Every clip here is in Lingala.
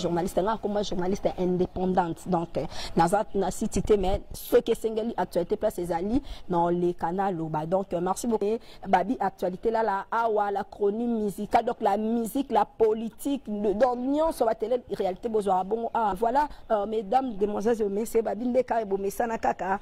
journaliste comme journaliste indépendante donc na cité mais ce que singeli actualité place ezali dans les canaux donc merci beaucoup babi actualité là la awa la chronique musicale donc la musique la politique dans nion sur la télé réalité besoin bon voilà mesdames demoiselles et messieurs babi ndeka ebo mesana kaka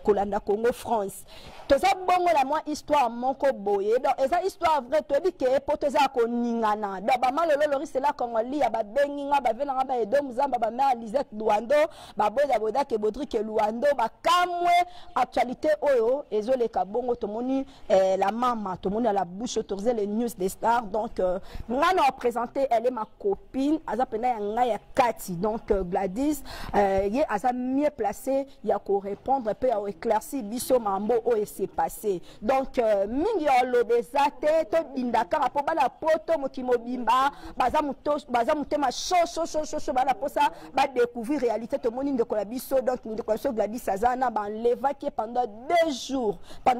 kolanda Congo France to ça bongo la moi histoire moko boye donc eza histoire vrai to bi ke potoza ko ningana donc ba malolo lori c'est là congolais ya ba benginga ba velanga ba edo muzamba ba mère Lisette Luando ba boda boda ke Bodri ke Luando ba kamwe actualité oyo ezole ka bongo tomoni la maman tomoni à la bouche autorisée les news des stars donc ngana a présenté elle est ma copine aza pena ya nga ya Kati donc Gladys ye aza mieux placé ya ko répondre peu à éclaircir biso mambo oyo s'est passé donc mingi lobezate to dindaka po bala poto mokimobimba baza mutema chaud bala posa ba découvrir réalité to moni ndeko la biso donc ndeko la Gladys azana ba leva qui pendant 2 jours ba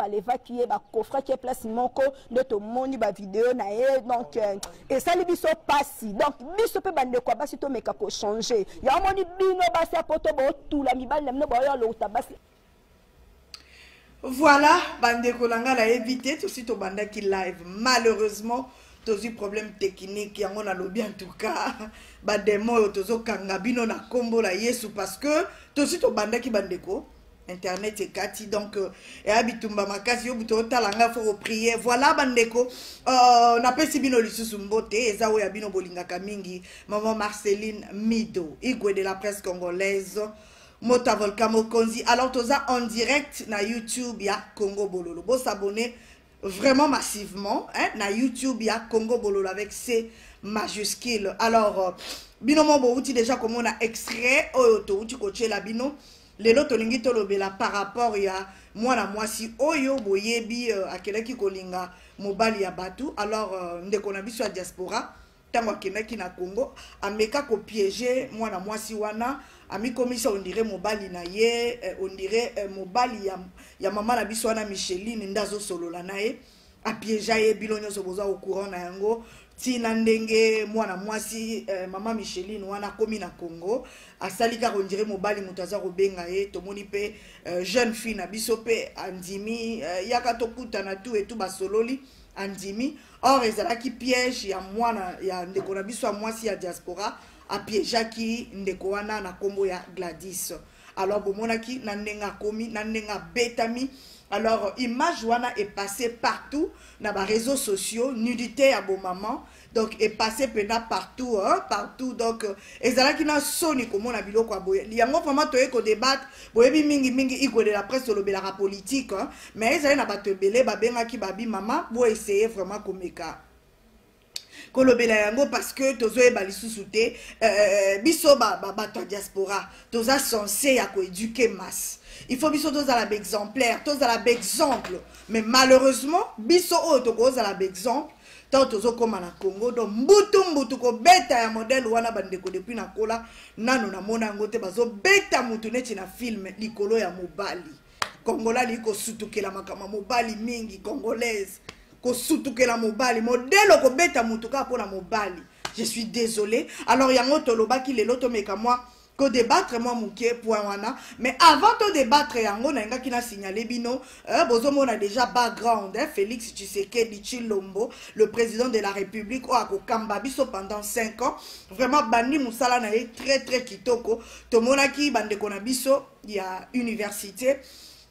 leva qui ba coffre qui place moko de to moni ba vidéo na e donc et ça biso passi donc biso pe bande ko basi to meka ko changer ya moni bino basi poto bo tout la mibale mno ba yo lo tabasi. Voilà, bande kolanga la évité tout site au banda qui live malheureusement tous eu problème technique yango na lobby en tout cas ba demo tozo kanga bino na kombo la Yesu parce que tout site au banda qui bandeko internet et Kati donc et habitumba makasi yo buto talanga faut prier voilà bandeko na pesi bino lisusu mbote eza oya bino bolingaka mingi maman Marceline Mido igwe de la presse congolaise Mota Volcan Mokonzi. Alors, tous en direct na YouTube, ya Congo Bololo. Bon, s'abonner vraiment massivement. Hein, na YouTube, ya Congo Bololo avec C majuscule. Alors, bino mo bo outi déjà comme on a extrait. Oyo outi coaché la bino. Lelo tolingi tolobela par rapport ya moi na moi si oyo boyebi akele ki kolinga mobali ya batu. Alors, ndeko na biso ya diaspora. Tango akendaki na Congo. Ameka ko piéger moi na moi si wana. Ami komisa on dirait mobali na ye on dirait mobali ya maman na biso wana Micheline ndazo solo la nae a piéger ye bilonyo so boza au courant na yango tina ndenge mwana mwasi maman Micheline wana komi na Congo asalika on dirait mobali mutaza ko benga ye tomoni pe jeune fille na biso pe andimi yaka tokuta na tout et tout basololi andimi or ezalaki piège ya mwana ya ndeko na biso mwasi ya diaspora a piégeaki ndeko wana na kombo ya Gladys. Alors bomonaki nandenga komi nandenga betami. Alors image wana est passée partout na ba réseaux sociaux, nudité à bon maman. Donc est passé pena partout hein, partout donc ezalaki na soni comme on a biloko aboye. Yango vraiment toye ko débattre, boyebi mingi iko de la presse lobelaka politique hein, mais ezali na bato belé ba bengaki babi mama bo essayer vraiment komeka kolobela yango parce que tozo e balisusu te biso bato diaspora toza censé ya ko éduquer masse il faut biso toza la exemplaire toza la exemple mais malheureusement biso o toza la exemple tant tozo koma na Congo donc mbutu ko beta ya modèle wana bandeko depuis na kola nano na mona ngote bazo beta mutu neti na film likolo ya mobali kongola liko sutukela makama mobali mingi congolaise la mobali modèle ko beta mutuka pour la mobali je suis désolé alors yango toloba ki lelo to meka moi ko débattre moi muke point wana mais avant de débattre yango na nga kina signaler bino bozo mona déjà background Félix Tshisekedi Tshilombo le président de la République o akokamba biso pendant 5 ans vraiment bandi musala na très kitoko to mona ki bande kona biso ya université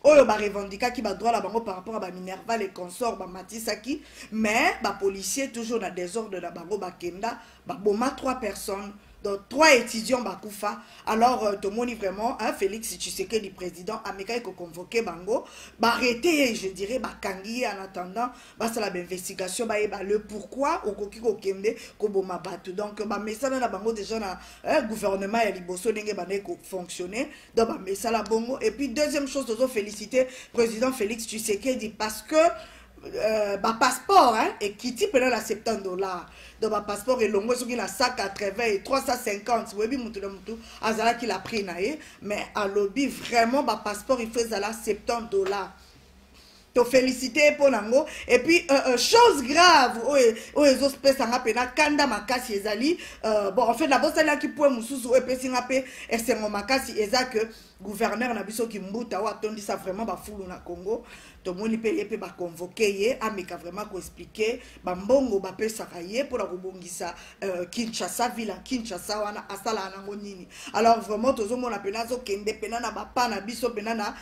oyo ba revendica qui ba droit la bango par rapport à ba Minerva les consorts ba Matisaki mais ba policier toujours na désordre na bango ba kenda ba boma 3 personnes donc 3 étudiants ba kufa alors tout le monde vraiment hein, Félix Tshisekedi président ameka ko convoquer bango ba arrêter je dirais ba kangi en attendant ba ça la investigation ba le pourquoi okoki ko kende ko boma batu donc ba message na bango déjà na gouvernement ya liboso ndenge ba ko fonctionner donc ba message la bongo et puis deuxième chose tozo féliciter président Félix Tshisekedi parce que passeport hein, et qui type là $70 donc passeport et longo soki na 180 et 350 webi mutu na mutu azala qui l'a pris na mais à lobby vraiment passeport il fait ça là $70 te féliciter pour nango. Et puis, chose grave, oezo space anga pena kanda makasi ezali. Bon, en fait, la bosse là qui pouvait moussousou et puis singape et c'est mon makasi eza que gouverneur na biso ki mbuta wa tondi ça vraiment ba fulu na Congo. To moni pe yepe ba convoquer ye ameka vraiment ko expliquer ba mbongo ba pesa kaye pour la kobongisa Kinshasa ville Kinshasa wana asala nango nini. Alors vraiment tozo mona pena zo kende pena na ba pa na biso pena na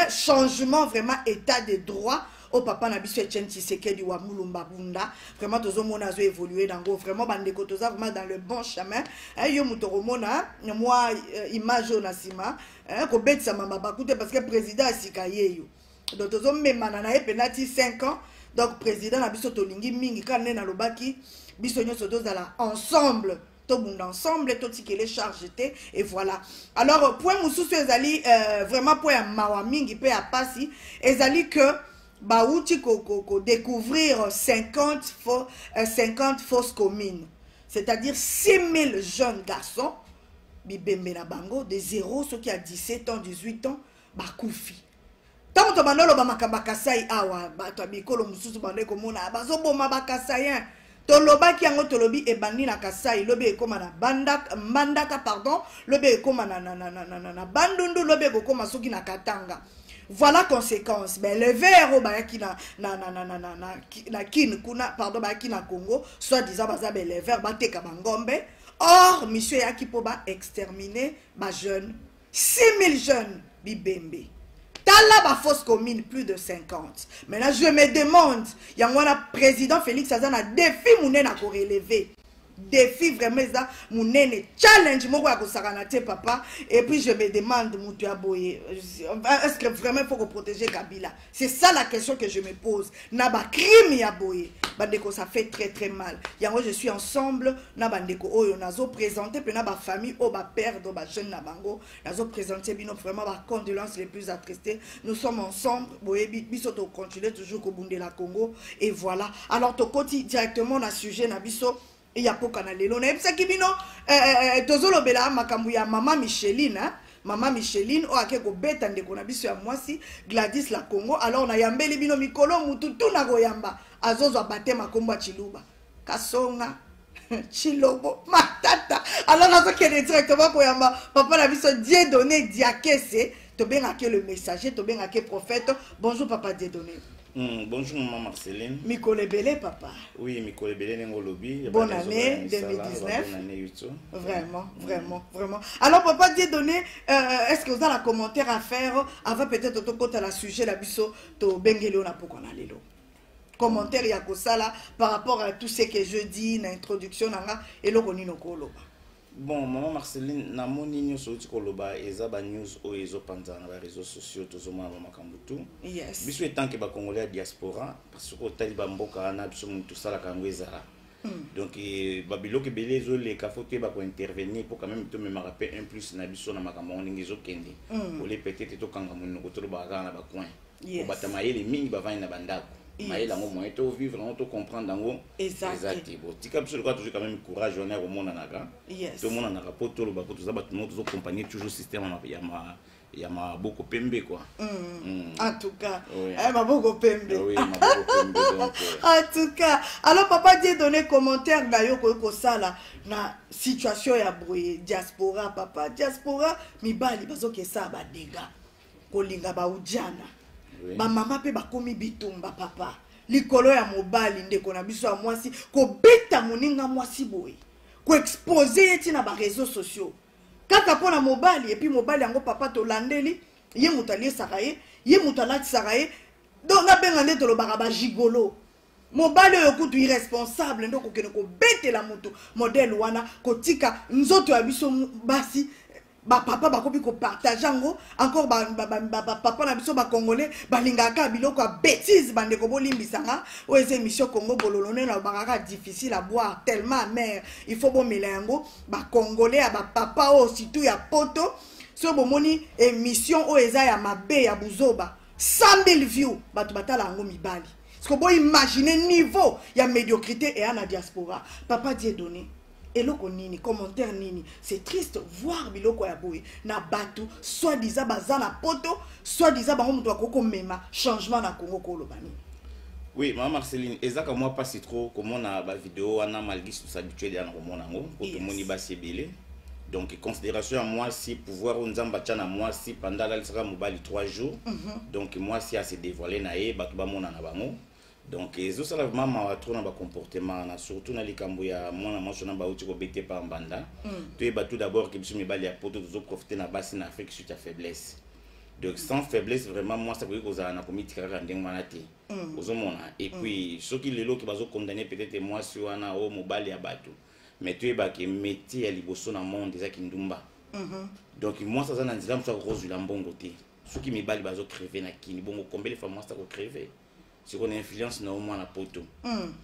changement vraiment état de droit au papa na biso Etienne Tshisekedi wa Mulumba Bunda. Vraiment tozo mona zo évoluer dango vraiment bandeko toza vraiment dans le bon chemin. Yo mutoro mona moi image na sima ko betsa mama bakute parce que président asikaye yo. Donc tozo memana na penati 5 ans. Donc président na biso tolingi mingi kana na lobaki biso nyoso tozala ensemble. Tout le monde ensemble, tout ce qui est chargé, et voilà. Alors, pour nous ezali vraiment pour mawa mingi pe a passi, ezali que baouti ko découvrir 50 fausses communes, c'est-à-dire 6000 jeunes garçons, bibembe na bango de 0 ceux qui a 17 ans, 18 ans, bakoufi. Tant que banolo ba makamba kasai awa, ba to bikolo mususu bande ko mona bazo boma bakasayen. Toloba ki yango tolobi ebandi na Kasai lobe ekoma na mandaka pardon lobe ekoma na bandundu lobe ekoma soki na Katanga. Voilà conséquence. Ben le verre au bayaki na kin kuna pardon bayaki na Congo soit disant baza ben le verre bateka bangombe. Or monsieur yaki po ba exterminer ba jeunes 6000 jeunes bibembe. Là, la fausse commune, plus de 50. Maintenant, je me demande, il y a un président Félix Azan a défi mounen à relever. Défi vraiment ça, mounen challenge, moi, papa. Et puis, je me demande, est-ce que vraiment il faut protéger Kabila? C'est ça la question que je me pose. Naba crime ya boye. Bandeko, ça fait très très mal. Yango, je suis ensemble. Nabandeko, oh, on a présenté, puis naba famille, oh, ba père, oh, ba jeune nabango. On a présenté, bino vraiment, ba condoléances les plus attristées. Nous sommes ensemble. Boye, biso, to continuer toujours au Bunde la Congo. Et voilà. Alors, to koti directement, on a sujet, nabiso. Et ya poka na lelo. Na epsa kibino, tozolo bela makambu ya Mama Micheline, Mama Micheline, o ake ko beta ndeko na biso ya mwasi, Gladys la Congo. Alors, on a yambeli bino mikolo, mututu na goyamba. Azozo abate makombo ya Chiluba. Kasonga, Chilobo, matata. Alors, on a kene directement koyamba. Papa na biso, Dieu donné, diakese. Tobenga ke le messager, tobenga ke prophète. Bonjour, Papa Dieu donné. Bonjour maman Marceline. Mikole Belé, papa. Oui, Mikole Belé Ngolobi. Bonne année 2019. Bonne année Vraiment, vraiment, vraiment. Alors papa Dieu donné, est-ce que vous avez un commentaire à faire avant peut-être de côté la sujet la biso to bengelo na poko na lelo. Commentaire ya ko sala par rapport à tout ce que je dis na introduction nanga et lo konino kolo. Bon, maman Marceline, na moni nyonso uti koloba eza ba news o ezo panza na ba réseaux sociaux tozoma mama kambutu. Yes. Biso etant que ba congolais diaspora parce que tali ba mboka na biso mutu sala kango ezala. Donc babilo ke belé zo le kafote ba ko intervenir pour quand même to me rappeler un plus na biso na makambo ngi zo kende. Pour les peut-être to kanga mun ko to ba na ba coin. Yes. Ba tamayele mingi ba vani na bandako. Maïla ngo moyen to vivre on to comprendre ngo exact bon tika biso le toujours quand même courage on est au monde naka tout le monde naka poto lo ba poto za ba tout compagnie toujours système ya ma boko pembe quoi en tout cas ma boko pembe oui ma boko pembe donc en tout cas alors papa Dieu donner commentaire na yo ko sala na situation ya boye diaspora papa diaspora mibali bazoke sa ba dega ko linga ba ujana ba mama pe bakomi bitumba papa likolo ya mobali ndeko na biso ya mwasi ko beta moninga mwasi boye ko exposer eti na ba réseaux sociaux kaka pona mobali et puis mobali yango papa to landeli ye mutali sakaye ye mutalati sakaye donc na benga nde to lo ba gigolo mobali oyo kutu irresponsable ndoko kene ko betela mutu modèle wana ko tika nzoto ya biso basi ba papa ba kopi ko partager ngo encore papa na biso ba congolais ba lingaka biloko ya bêtise bande ko bolimbisanga o eze émission Congo bololone na bakaka difficile à boire tellement amer il faut bon melango ba congolais ba papa o surtout ya poto so bomoni émission o eza ya mabe ya buzoba 100 000 views batu batala ngo mibali ce que bon imaginer niveau ya médiocrité et na diaspora papa Dieu donné eloko nini commentaire nini c'est triste voir biloko ya boye na batu soit disant baza na poto soit disant bango mutu akoko mema changement na Congo ko loba nini. Oui, maman Marceline, ezaka moi pas si trop comme on a ba vidéo on a malgré tout s'habituer à komona ngo pour tout moni ba sebele. Donc considération à moi si pouvoir nzamba tchana moi si pendant la sera mobali 3 jours. Donc moi si a se dévoiler na e batu ba mona na bango. Donc ezo sala vraiment trop na ba comportement na surtout na likambo ya mona moso na ba uti ko bete pa mbanda. Tu es tout d'abord que biso mibali ya poto zo profiter na basi na Afrique sur ta faiblesse. Donc sans faiblesse vraiment moi ça veut dire que na comité kaka ndenge manati. Ozomona et puis ceux qui lelo qui bazo condamner peut-être moi si wana o mobali ya batu. Mais tu es ba ke métier ya liboso na monde déjà kindumba. Donc moi ça na nzila mso rose la mbongo te. Ceux qui mibali bazo crever na kini bongo combien les femmes moi ça ko crever. Si on a influence na au moins na poto.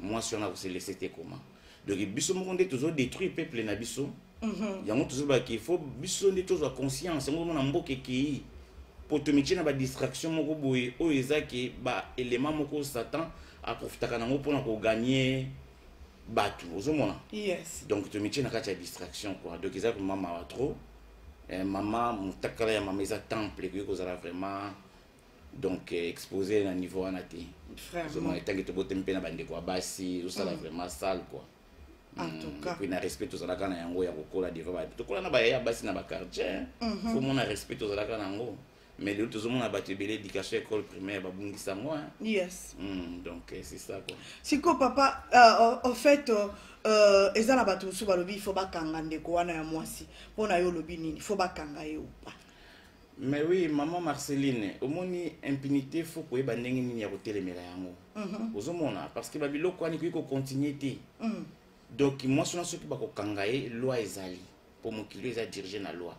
Moi si on a se laisser te comment. Donc biso mo ndé toujours détruire peuple na biso. Yango toujours ba ke faut biso ndé toujours conscience ngo na mboke ki poto métier na ba distraction moko boye o ezaki ba élément moko Satan a profiter kana ngo pona ko gagner batu ozomona. Yes. Donc to métier na kati ya distraction quoi. Donc ezaki maman wa trop. Maman mutakala ya maman eza temple que kozala vraiment donc exposé à niveau anati. Vraiment tant que to botem pe na bande kwa basi osala vraiment sale quoi. En tout cas, puis na respect to zala kana yango ya kokola devant ba to kola na ba ya basi na ba quartier. Faut mon respect to zala kana yango. Mais le tout le monde a battu belé éducation école primaire ba bungisa moi. Yes. Donc c'est ça quoi. Siko papa en fait ezala batu su balobi faut ba kanga ndeko wana ya mwasi. Pona yo lobi nini faut ba kanga ye ou pas. Mais oui, maman Marceline, au moins impunité faut que ba ndenge nini ya kotelemela yango. Ozomona parce que babilo kwa ni ko continuer te. Donc moi sona ceux qui ba ko kangaye loi ezali pour mon kilo eza diriger na loi.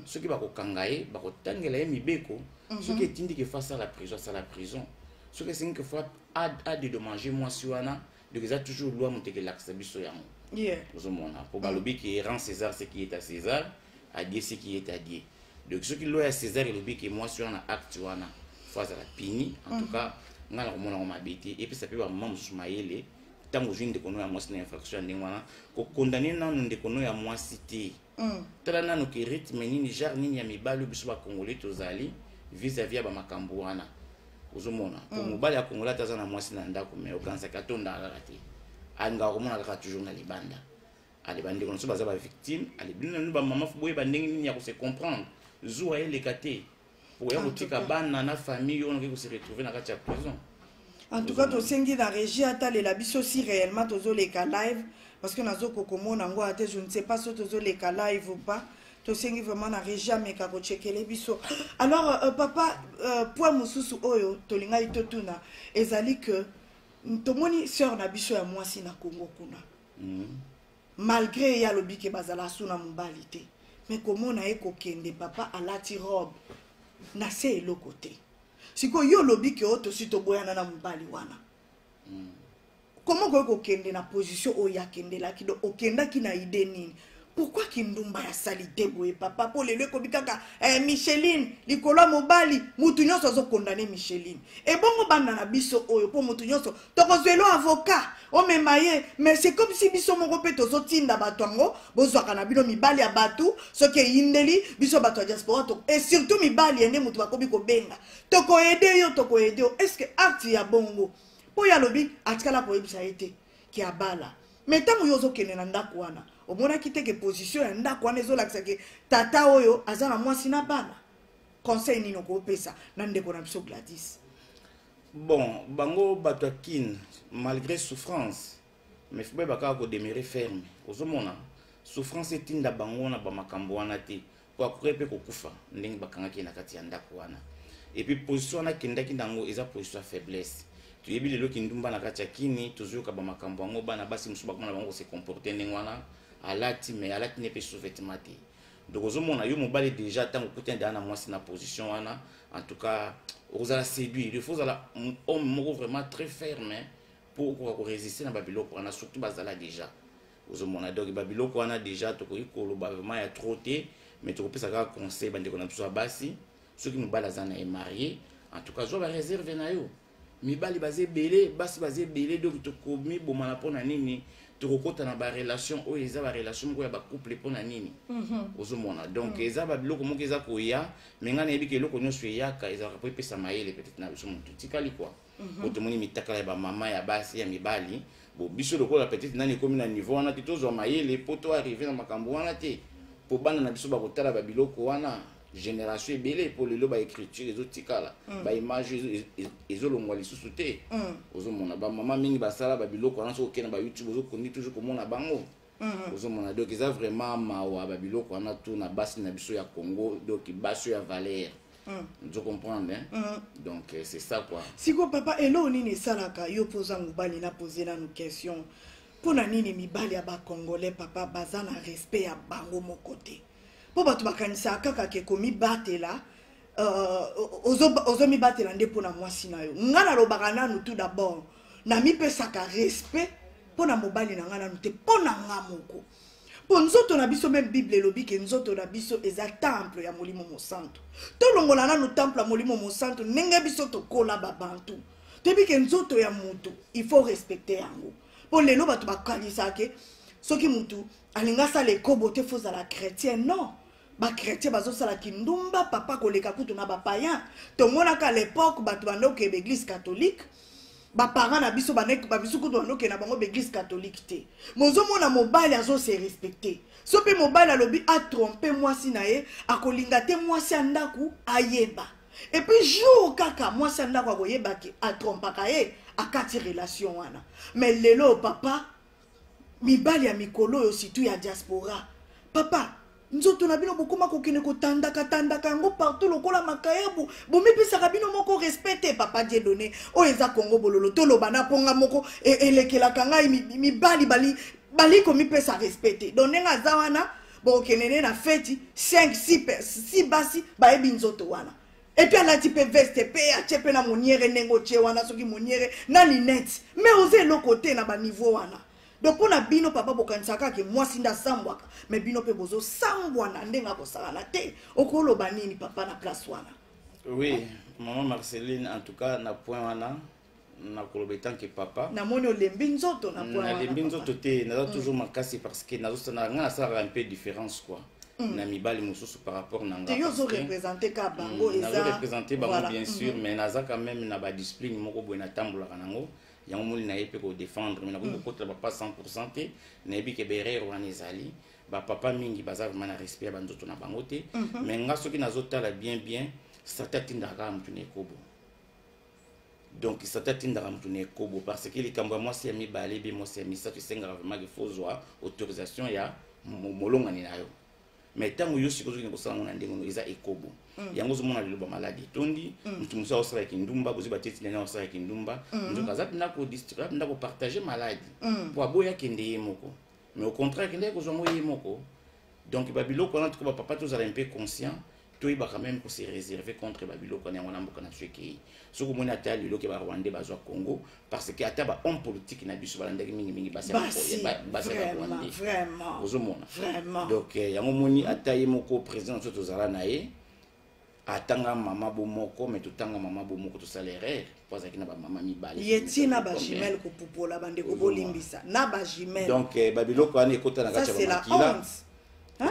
Ceux qui ba ko kangaye ba ko tangela mibeko, ceux qui tindi que face à la prison, c'est la prison. Ceux qui c'est que faut a de manger moi suana, donc eza toujours loi monteke l'axe biso yango. Yeah. Ozomona pour balobi qui rend César ce qui est à César, à Dieu ce qui est à Dieu. Donc ceux qui loi à César et lobi que moi suana acte wana face à la pini en tout cas ngala ko mona ma bêté et puis ça peut ba maman Soumaïle tango jinde de kono ya moi na infraction ndenge wana ko condamner nanu nde kono ya moi cité. Tala nanu ki rythme nini genre nini ya mibalo biso ba congolais tozali vis-à-vis ba makambo wana. Ozomona pour mobali ya congolais tazana moi na ndako mais okansa katonda ala te. Anga ko mona ka toujours na libanda. Ale bande kono so baza ba victime, ale bino ba maman fo boye ba ndenge nini ya ko se comprendre. Zoua ele kate. Pour ya kotika bana na famille on ko se retrouver na kati ya prison. En tout cas, to sengi na régie atale la biso si réellement tozo les cas live parce que nazo kokomona ngo ate je ne sais pas si tozo les cas live ou pas. To sengi vraiment na régie ameka ko checker les biso. Alors papa point mususu oyo tolinga itotuna ezali que tomoni sœur na biso ya mwasi na Congo kuna. Malgré ya lobi ke bazala suna mobali te. Mais comment on a kende papa alati robe na se eloko te. Siko yo lobi ke oto sito boyana na mobali wana. Comment ko kende na position o ya kende la kido okenda ki na ide nini? Pourquoi kindumba ya salite boye papa pour le ko bikaka Micheline likolo mobali mutu nyonso zo condamner Micheline. Et bongo bana na biso oyo po mutu nyonso tokozelo avocat o memaye mais c'est comme si biso moko pe tozo tinda batwango bozwaka na bino mibali ya batu soki yindeli biso bato ya diaspora to et surtout mibali ene mutu bakobi ko benga toko aider yo est-ce que acte ya bongo po ya lobi atikala po ebisa ete ki abala mais tango yo zo kene na ndako wana omona kiteke position ya ndako wana ezolakisa ke tata oyo aza na mwasi na bana conseil nino ko pesa na ndeko na biso Gladys. Bon, bango bato kin malgré souffrance mais faut pas ko demeurer ferme. Ozomona souffrance etinda bango na ba makambo wana te kwa kurepe ko kufa ndenge bakanga ki na kati ya ndako wana. Et puis position na kindaki ndango eza position faiblesse. Tu yebi lelo kindumba na kati ya kini toujours ka ba makambo ngo bana basi musuba kona bango se comporter ndenge wana alati mais alati ne pe sous-vêtement te. Donc ozomona yo mobali déjà tant que tu na mwasi na position wana en tout cas ozala séduire il faut ala homme moko vraiment très ferme pour résister na babiloko wana surtout bazala déjà ozomona donc babiloko wana déjà to ko ikoloba vraiment ya trop te mais to ko pesa ka conseil bande ko na biso basi ceux qui mobali azana est marié en tout cas zo ba réserve na yo mibali bazé belé basi bazé belé donc to komi bomana pona nini tokokota na ba relation oyo eza ba relation moko ya ba couple pona nini ozomona donc eza ba biloko moko eza koya mais ngana yebi ke eloko nyonso eyaka ezalaka po epesa mayele peut-être na biso motu tikali quoi otomoni mitakala ya ba mama ya basi ya mibali bo biso lokola peut-être nani ekomi na niveau wana te tozwa mayele po to arriver na makambo wana te po bana na biso bakotala ba biloko wana génération ebele po lelo ba écriture ezotikala ba image ezolongwa lisusu te ozomona ba mama mingi basala ba biloko wana so okena ba YouTube ozokondi toujours komona bango ozomona donc eza vraiment mawa ba biloko wana tout na basi na biso ya Congo donc baso ya valeur tu comprends hein donc c'est ça quoi siko papa elo nini esalaka yo posa mobali na poser na nos questions pona nini mibali ya ba congolais papa baza na respect ya bango moko te po bato bakanisa kaka ke komi batela ozo mi batela nde pona mwasi na yo ngana lobaka nanu tout d'abord na mipesaka respect pona mobali na ngana nanu te pona nga moko po nzoto na biso même bible elobi ke nzoto na biso eza temple ya molimo mosantu tolongola nanu temple ya molimo mosantu ndenge biso tokola babantu toyebi ke nzoto ya mutu il faut respecter yango po lelo bato bakanisa ke soki mutu alinga sala ekobo te fo zala chrétien non ba chrétien bazosala kindumba papa koleka kutu na ba païen tomonaka à l'époque bato bandoke église catholique ba parents na biso banek ba biso kutu bandoke na bango église catholique te mozomona mobali azo se respecter sope mobali alobi a tromper mwasi na ye akolinga te mwasi andaku ayeba et puis jour kaka mwasi andaku akoyeba ke a trompaka ye akati relation wana mais lelo papa mibali ya mikolo yo situ ya diaspora papa nzoto na bino bokoma kokene kotandaka yango partout lokola makayabu bomipesaka bino moko respecte papa Dieu donné o eza Congo bololo toloba na ponga moko elekelaka ngai mibali bali komipesa respecte donenga za wana bokenene na feti 5-6 basi bayebi nzoto wana et puis alati pe veste pe achepe na moniere nengo che wana soki moniere na linette mais oze lokote na ba niveau wana donc on a bino papa bokanisaka ke mwasi nda sambwaka mais bino pe bozo sambwana ndenga kosala te okolo banini papa na place wana oui maman Marceline en tout cas na point wana na kolobetan ke papa na moni olembi nzoto na point wana na lembi nzoto te na toujours makasi parce que nazo sana ngana ça un peu différence quoi na mibali mususu par rapport na nga yo zo représenter ka bango eza na représenter bango bien sûr mais naza quand même na ba discipline moko boy na tambola kanango yango moli na yepe ko défendre mais na ko kotla pas 100% te na yebi ke berere wana ezali ba papa mingi baza vraiment na respect ba nzoto na bango te mais nga soki nazotala bien satatinda mutu ne kobo donc satatinda mutu ne kobo parce que likambo moi c'est mibale bi moi c'est misato senga vraiment que faut zoa autorisation ya molonga ni nayo mais tango yo sikozo ki kosala ngona ndengo eza ekobo yango zo mona liloba maladi tondi mutu musa osala kindumba bozi bateti na osala kindumba nzoka zapi ndako district ndako partager maladi po aboya kende ye moko mais au contraire kende ko zongo ye moko donc babiloko na tuko papa tous un peu conscient to iba quand même ko se réserver contre babiloko na ngona mboka na tueki soko mona ata lilo ke ba Rwanda bazwa Congo parce que ata ba homme politique na biso balandaki mingi basi vraiment vraiment donc yango moni ata ye moko président soto zala na ye atanga mama bomoko mais tutanga mama bomoko to salaire poza kina ba mama mibali yeti na ba jimel ko pupola bande ko bolimbisa na ba jimel donc babiloko ani ekota na kati ya makila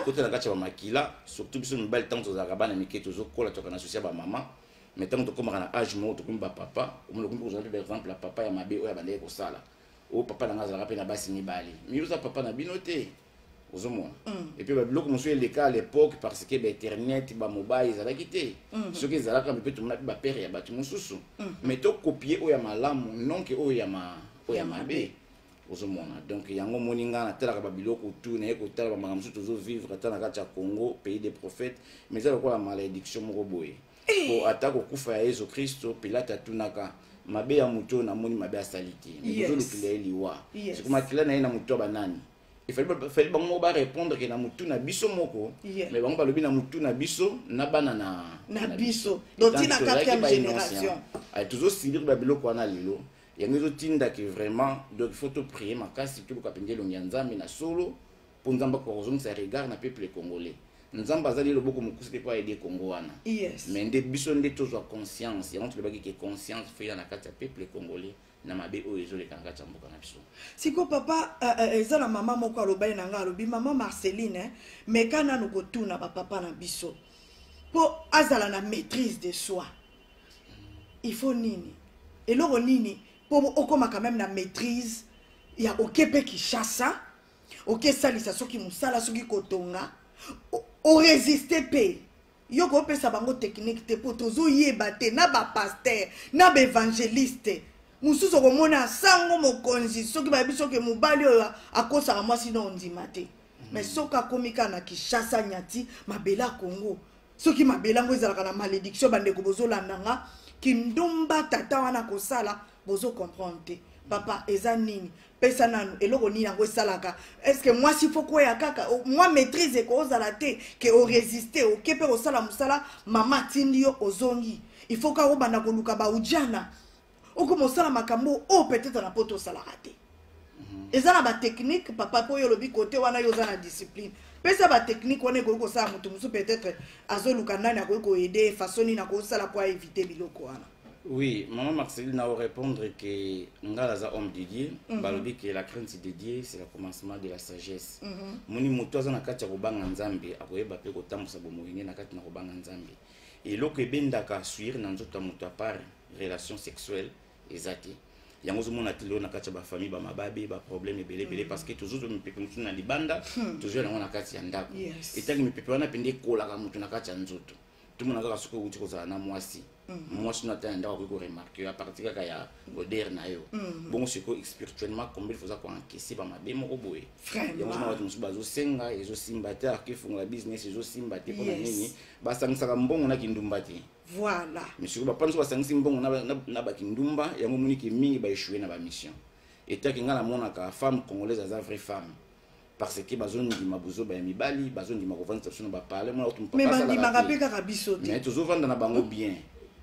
ekota na kati ya makila surtout biso mibali tanto zaka bana miketo zokola to kana socia ba mama mais tanto to koma na âge mo to kumba papa omolo kumba ko par exemple la papa ya mabe oya bande ko sala o papa na ngazala pe na basi mibali miuza papa na binote ozomona et puis babiloko mosusu eleka à l'époque parce que internet ba mobile ezalaki te soki ezalaka mpe tomona mpe bapere ya bato mosusu mais tokopie oyo ya malamu nonke oyo ya mabe ozomona donc yango moni nga natalaka babiloko tu naye kotala bamakambo mosusu tozovivre ata na kati ya Congo pays des prophètes mais eza lokola malédiction moko boye po ata kokufa ya Yesu Kristo Pilate atunaka mabe ya moto namoni mabe asali te mais ozolukila ye liwa sikomakila na ye na moto banani il fallait bango ba répondre que na mutu na biso moko mais bango balobi na mutu na biso na bana na biso donc na 4e génération ay toujours silir ba biloko na lelo yango zo tinda que vraiment donc il faut te prier makasi tu ko kapengelo nyanzambe na solo pour nzamba ko rozong sa regard na peuple congolais nzamba azali lo boko mukusite pour aider Congo wana mais nde biso nde tozwa conscience yango tu lebaki que conscience fait na kati ya peuple congolais na mabe oyo ezoleka na kati ya mboka na biso. Siko papa eza na mama moko alobai na nga alobi mama Marceline meka nanu kotuna ba papa na biso po azala na maîtrise de soi. Il faut nini eloko nini po okoma quand même na maîtrise ya okepe ki chassa oke salisa soki musala soki kotonga o résister pe yoko pesa bango technique te po tozo yeba te na ba pasteur na ba évangéliste mususu komona sango mokonzi soki ba biso ke mobali oyo akosaka mwasi no ndima te mais soka komika na Kinshasa nyati mabela Congo soki mabela ngo ezalaka na malédiction bandeko bozolandanga kindumba tata wana kosala bozo comprendre te papa eza nini pesa nanu eloko nini yango esalaka est-ce que moi si faut quoi kaka moi maîtrise ko ozala te ke o résister o kepe osala musala mama tindi yo ozongi il faut ka obanda koluka ba ujana oko mosala makambo o peut-être na poto sala raté ezala ba technique papa po yo lobi côté wana yo za na discipline pesa ba technique wana ko sala mutu musu peut-être azoluka nani ko aider façon ni na ko sala pour éviter biloko wana. Oui, maman Marceline a répondre que ngalaza homme de Dieu, balobi que la crainte de Dieu c'est le commencement de la sagesse. Moni mutu azana kati ya kobanga nzambe akoyeba pe kotambusa bomoyine na kati na kobanga nzambe. Et loko ebendaka suir na nzoto mutu à part relation sexuelle ezati. Yango zomona tilo na kati ya ba famille ba mababe ba problème ebele parce que toujours mipepe mutu na libanda, toujours na kati ya ndako. Et tangi mipepe wana pende kolaka mutu na kati ya nzoto. Tout le monde a soko uti kozala na mwasi. Mwasi na tanda ko remarquer à partir ka ya odeur na yo. Bon siko spirituellement combien il faut ça ko encaisser ba mabe moko boye. Yango na watu musu bazo senga ezo simbate akifunga business ezo simbate pona nini basangisa ka mbongo na kindumba te. Voilà. Monsieur ba panso basangisa mbongo na ba kindumba yango muniki mingi ba échouer na ba mission. Et ta kinga la mona ka femme congolaise a vraie femme. Parce que bazoni di mabuzo ba mibali bazoni di makovanda tsona ba parler moi autre mais bandi makapeka ka biso te mais toujours vanda na bango bien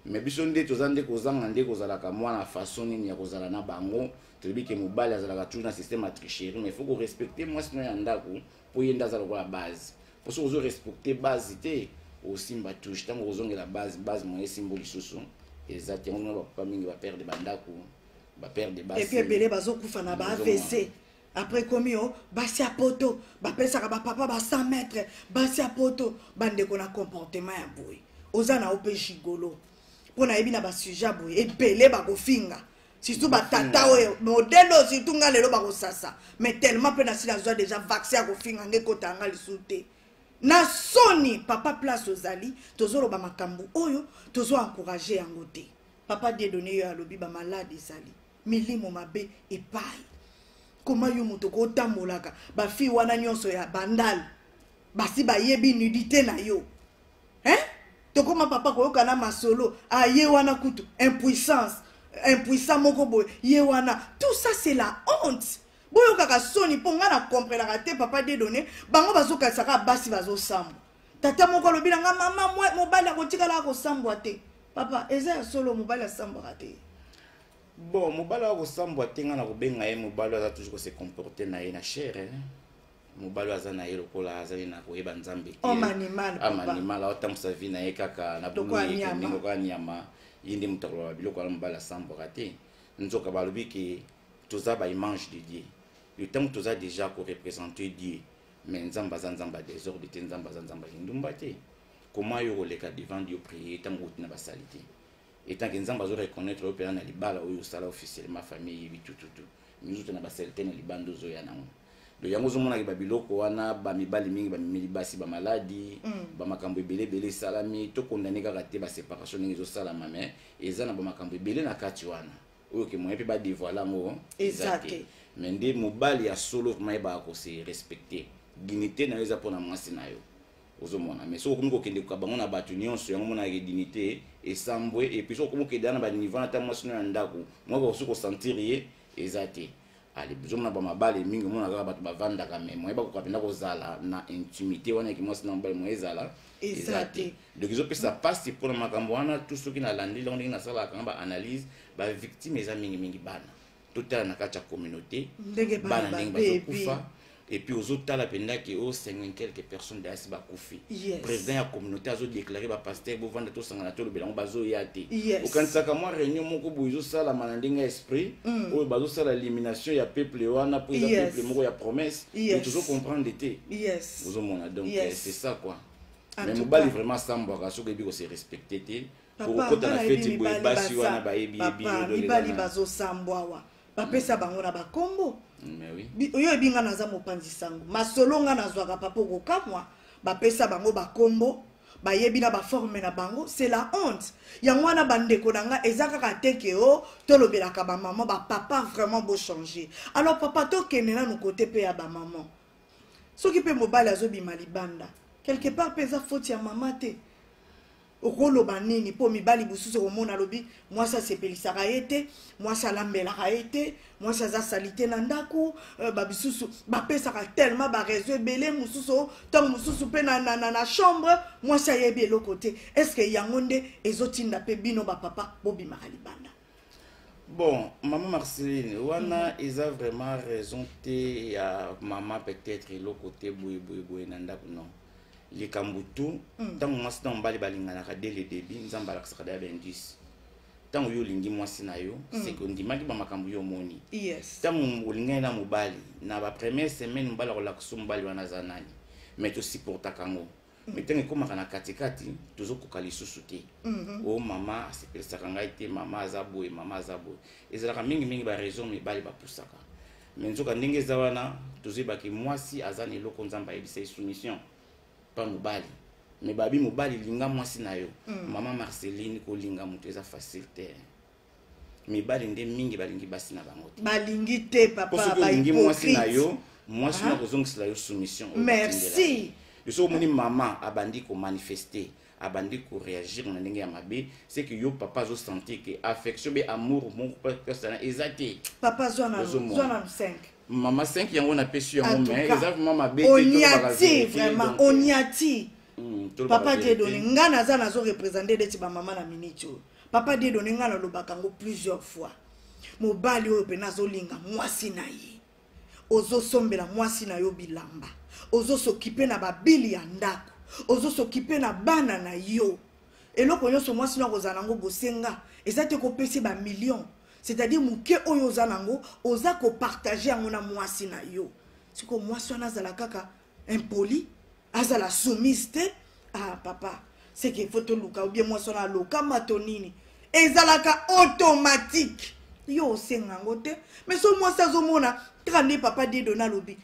mais biso nde tozande kozanga nde kozala ka mwana façon ni ya kozala na bango tobi ke mobali azala ka toujours na système à tricherie mais il faut ko respecter moi sinon ya ndako po yenda za la base pour so respecter base te aussi mba touche tango ozonge la base moyen symbole soso exactement ba papa mingi ba perdre bandako ba perdre base et puis belé bazo kufa na ba AVC. Après comme basi a poto ba pesa ka ba papa ba 100 mètres basi a poto bande ko na comportement ya boy ozana ope gigolo pona yebi na ba sujet boy e belé ba ko finga surtout ba tata oyo modelo surtout nga lelo ba ko sasa mais tellement pe na sila zo déjà vaccin a ko finga ngeko tanga lisute na soni papa place ozali tozolo ba makambu oyo tozo encourager yango te papa die donné yo alobi ba malade ezali milimo mabe epai. Comment yo muto ko tamolaka ba fi wana nyonso ya bandal basi ba yebi nudité na yo to koma papa ko yoka na masolo ye wana kutu impuissant moko boy ye wana tout ça c'est la honte boyo kaka soni po nga na comprendre la te papa de donné bango bazoka saka basi bazo sambo tata moko lobila nga mama moi mobali akotika la ko sambo te papa eza solo mobali sambo te. Bon, mobali wa kosambwa tenga na kobenga ye mobali aza toujours se comporter na ye na chair mobali aza na ye lokola azali na koyeba nzambe te animal atambusa vi na ye kaka na bulu ye ndenge ka nyama ye nde mutu akoloba biloko wana mobali asambwaka te nzoka balobi ke toza ba image de Dieu le temps toza déjà ko représenter Dieu mais nzamba za nzamba désordre te nzamba za nzamba ndumba te comment yo koleka devant Dieu prier tango na basalite. Et tant que nous avons reconnaître au pays na libala ou sala officiellement famille tout nous autres na baselté na libando zo ya nango do yango zo mona ke babiloko wana ba mibali mingi ba mimili basi ba maladi ba makambo ebele salami to condamné kaka te ba séparation ningi zo sala mame ezana ba makambo ebele na kati wana oyo ke moyepe ba dévoiler ngo exact mais ndé mobali ya solo vraiment ba ko se respecter dignité na eza pona mwasi na yo ozomona mais so komiko kende ka bango na batu nyonso yango mona ke dignité et sambwe et puis so komiko dana ba niveau na ta mwasi na ndako moi ba so ko sentir ye ezate ali bizomona ba mabale mingi mona ka batu bavanda ka même moi ba ko kapenda ko zala na intimité wana ki mwasi na mbale moi ezala ezate donc ils ont pris ça passe pour le makambo wana tout ce qui na landi longi na sala ka ba analyse ba victime eza mingi bana tout na kati ya communauté bana ndenge bazokufa et puis aux autres la penda qui au 50 quelques personnes d'asi ba koufi président ya communauté azo déclarer ba pasteur bo vanda to sangana to le belango bazo yate au quand ça ka moi réunion moko boizo sala manandinga esprit o bazo sala l'élimination ya peuple wana pour le peuple moko ya promesse et toujours comprendre l'été vous mona donc c'est ça quoi mais mobali vraiment samba ka so ke bi ko se respecter pour kota na fête boye basi wana ba yebi mibali bazo sambwa wa bapesa bango na bakombo mais oui oyo ebinga naza mopanzi sango masolo nga nazwaka papa kokamwa bapesa bango bakombo bayebi na baforme na bango c'est la honte yango wana bandeko na nga eza kaka teke o tolobelaka bamama bapapa vraiment beau changer alors papa tokende nanu kote mpe ya bamama soki mpe mobali azobima libanda quelque part mpe eza faute ya mama te okoloba nini po mibali bususu komona lobi mwasi asepelisaka ye te mwasi alambelaka ye te mwasi aza salite na ndako babisusu bapesaka tellement bareseau ebele mosusu ntango mosusu mpe na chambre mwasi ayebi eloko te estce yango nde ezotinda mpe bino bapapa bobimaka libanda bon maman Marceline wana eza vraiment raison te ya mama peut-être eloko te boye na ndako non likambutu tango mwasi na mobali balinganaka dès le début nzambe alakisaka da bendisi tango yo olingi mwasi na yo c'est que ndimaki bamakambo yo omoni tango olingani na mobali na bapremière semaine mobali akolakisa mobali wana aza nani mais tosupportaka yango mais ntango ekomaka na katikati tozokoka lisusu te o mama asepelisaka ngai te mama aza boye mama aza boye ezalaka mingimingi baraison mibali bapusaka mais nzoka ndenge eza wana tozoyebaki mwasi aza na eloko nzambe ayebisa soumission pas mobali mais babi mobali linga mwasi na yo mama Marceline ko linga mutu eza facile te mibali nde mingi balingi basi na bango te balingi te papa ba lingi mwasi na yo mwasi na kozongisa yo soumission merci yo moni mama abandi ko manifester abandi ko réagir na ndenge ya mabe c'est que yo papa zo sentir que affection be amour mon personnel ezate papa zona 5 Maman 5 yango na pesi yango mais exactement ma bête on y a vraiment on y a papa de donné ngana za nazo représenter de ba maman na minute papa de donné ngana lobaka ngo plusieurs fois mobali oyo pe nazo linga mwasi na ye ozo sombela mwasi na yo bilamba ozo s'occuper na babili ya ndako ozo s'occuper na bana na yo eloko nyonso mwasi na kozana ngo bosenga ezate ko pesi ba millions. C'est-à-dire muke oyo zanango oza ko partager yango na mwasi na yo siko mwasi wana azala kaka impoli azala soumise ah papa c'est qu'il faut te luka ou bien mwasi wana loka matonini ezalaka automatique yo sengango te mais so mwasi azomona trande papa de dona lobi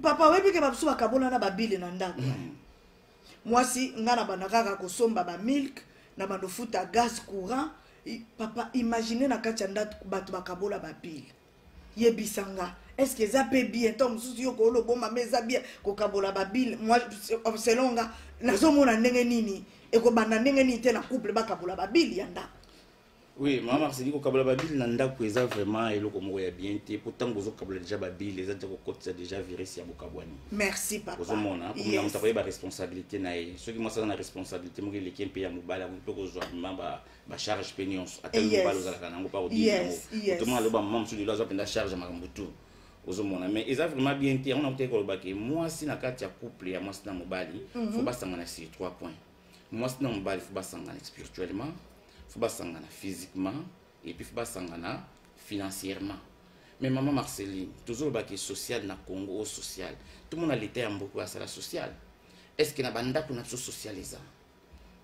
papa webi ke babusu bakabola na babile na ndako mwasi ngana bana kaka kosomba ba milk na bandofuta gaz courant papa imaginez na kati ya ndako bato bakabola babile yebisanga est-ce que ça peut bien tom susu yo ko lo bomba meza bien ko kabola babile moi selon nga nazomona ndenge nini e ko banda ndenge nini te na couple bakabola babile ya ndako oui maman Marceline ko kabola babile na ndako eza vraiment eloko moko ya bien te pourtant bozo kabola déjà babile eza ko kotisa déjà virus ya bokabwani merci papa ozomona pour na mutakoye ba responsabilité na ye soki moi ça na responsabilité mo ke mpe ya mobala ko kozwa mamba ba charge penions ateli mobala ozala kanango pa odire tout le monde loba maman sur la zone charge makambutu ozomona mais eza vraiment bien te on a peut ko baki moi si na kati ya couple ya moi na mobali faut ba sangana sur 3 points moi na mobali faut ba sangana spirituellement faut ba sangana physiquement et puis faut ba sangana financièrement mais maman Marceline toujours baki social na Congo social tout le monde a l'été en beaucoup à ça la social est-ce que na banda pour notre socialiser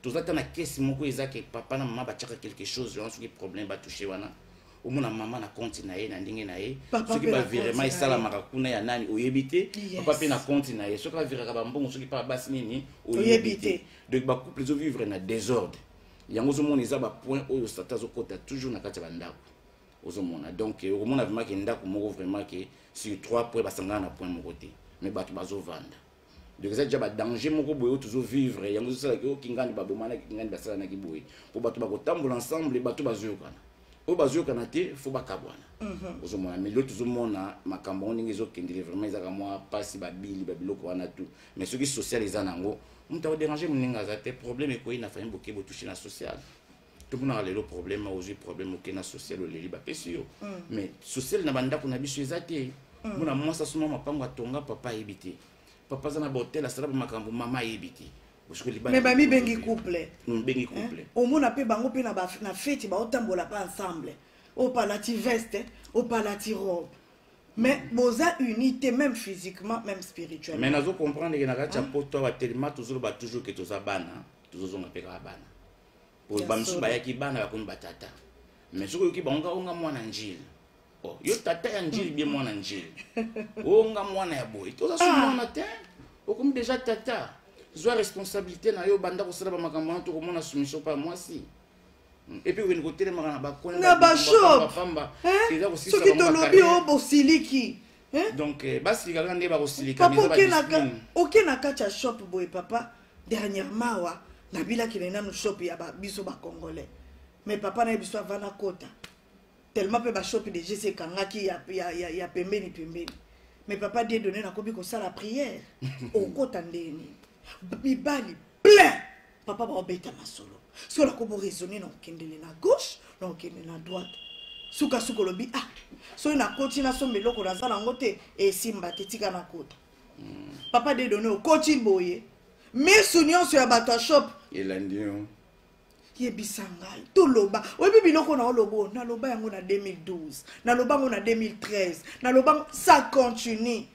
tout attend na caisse moko ezaki papa na maman bachaka quelque chose on qui problème ba toucher wana au mona maman na compte na ye na ndenge na ye soki ba virement isala makakuna ya nani oyebite papa pe na compte na ye soki ba viraka ba mbongo soki pa basi nini oyebite donc ba couple zo vivre na désordre yango zo mona eza ba point oyo sata zo kota toujours na kati bandako ozo mona donc au mona vraiment ke ndako moko vraiment ke sur 3 points basangana na point moko te mais bato bazo vanda donc ça déjà ba danger moko boyo toujours vivre yango zo sala ke kingani babomana kingani basala na kiboye po bato bakotambola ensemble bato bazokana o bazokana te faut bakabwana ozo mona mais l'autre zo mona makambo ndenge zo kendile vraiment ezaka moi pasi babili babiloko wana tout mais ce qui social ezanango muta o déranger muninga za te problème ko ina fa mboke bo toucher na social tout le monde a le problème aujourd'hui problème au na social au leli ba pesio mais social na banda ko na biso ezate mona mwasa suma mapango atonga papa yebite papa zana botel asala makambo mama yebite mais bami bengi couple bengi couple au mona pe bango pe na fête ba otambola pas ensemble au palati veste au palati robe mais boza unité même physiquement même spirituellement mais nazo comprendre que na kati poto ba tellement toujours ba toujours que toza bana toujours on appelle bana pour bamsu ba yaki bana ba kuni batata mais soko yoki bango onga mwana njili oh yo tata ya njili bien mwana njili onga mwana ya boy toza so mwana te okomi déjà tata zwa responsabilité na yo banda ko sala ba makambo to ko mona soumission pa moi si. Et puis vous côté na ba ko na ba shop soki tolobi o bosiliki donc basilika ngande ba kosilika biso ba discipline OK na kacha shop boy papa dernièrement wa na bila ki na shop ya ba biso ba congolais mais papa na biso vana kota tellement pe ba shop de GC kangaki ya pembeni mais papa die donné na kobi ko sala prière au kota ndeni bibali plein papa ba obeta masolo so la kobo raisonner na okendele na gauche na okendele na droite suka lobi so na koti na so meloko na zala ngote e simba tetika na kota papa de donner au koti boye mais sunyo so ya bato shop elandio yebisangai to loba oyebi biloko na olobo na loba yango na 2012 na loba yango na 2013 na loba ça continue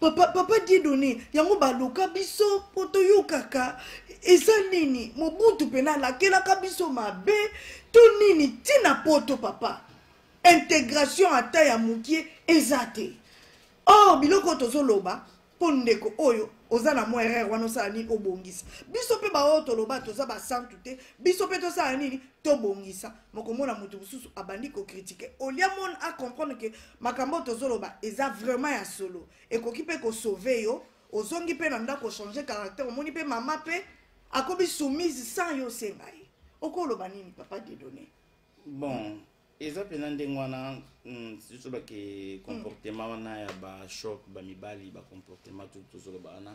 papa dit donné yango baluka biso poto yokaka eza nini mobutu pena lakelaka biso mabe to nini tina poto papa intégration ata ya mukie eza te biloko tozoloba po ndeko oyo oza na mwa erreur wana osala nini obongisa biso mpe baoyo toloba toza basantu te biso mpe tosala nini tobongisa mokomona moto mosusu abandi kokritike olia mona acomprendre ke makambo tozoloba eza vraiment ya solo ekoki mpe kosauve yo ozongi mpe na ndako changer caractère omoni mpe mama mpe akobi soumise sans yo osenga ye okoloba nini papa de donné bon eza pena ndenge wana surtout bake comportement wana ya ba shop ba mibali ba comportement tozoloba wana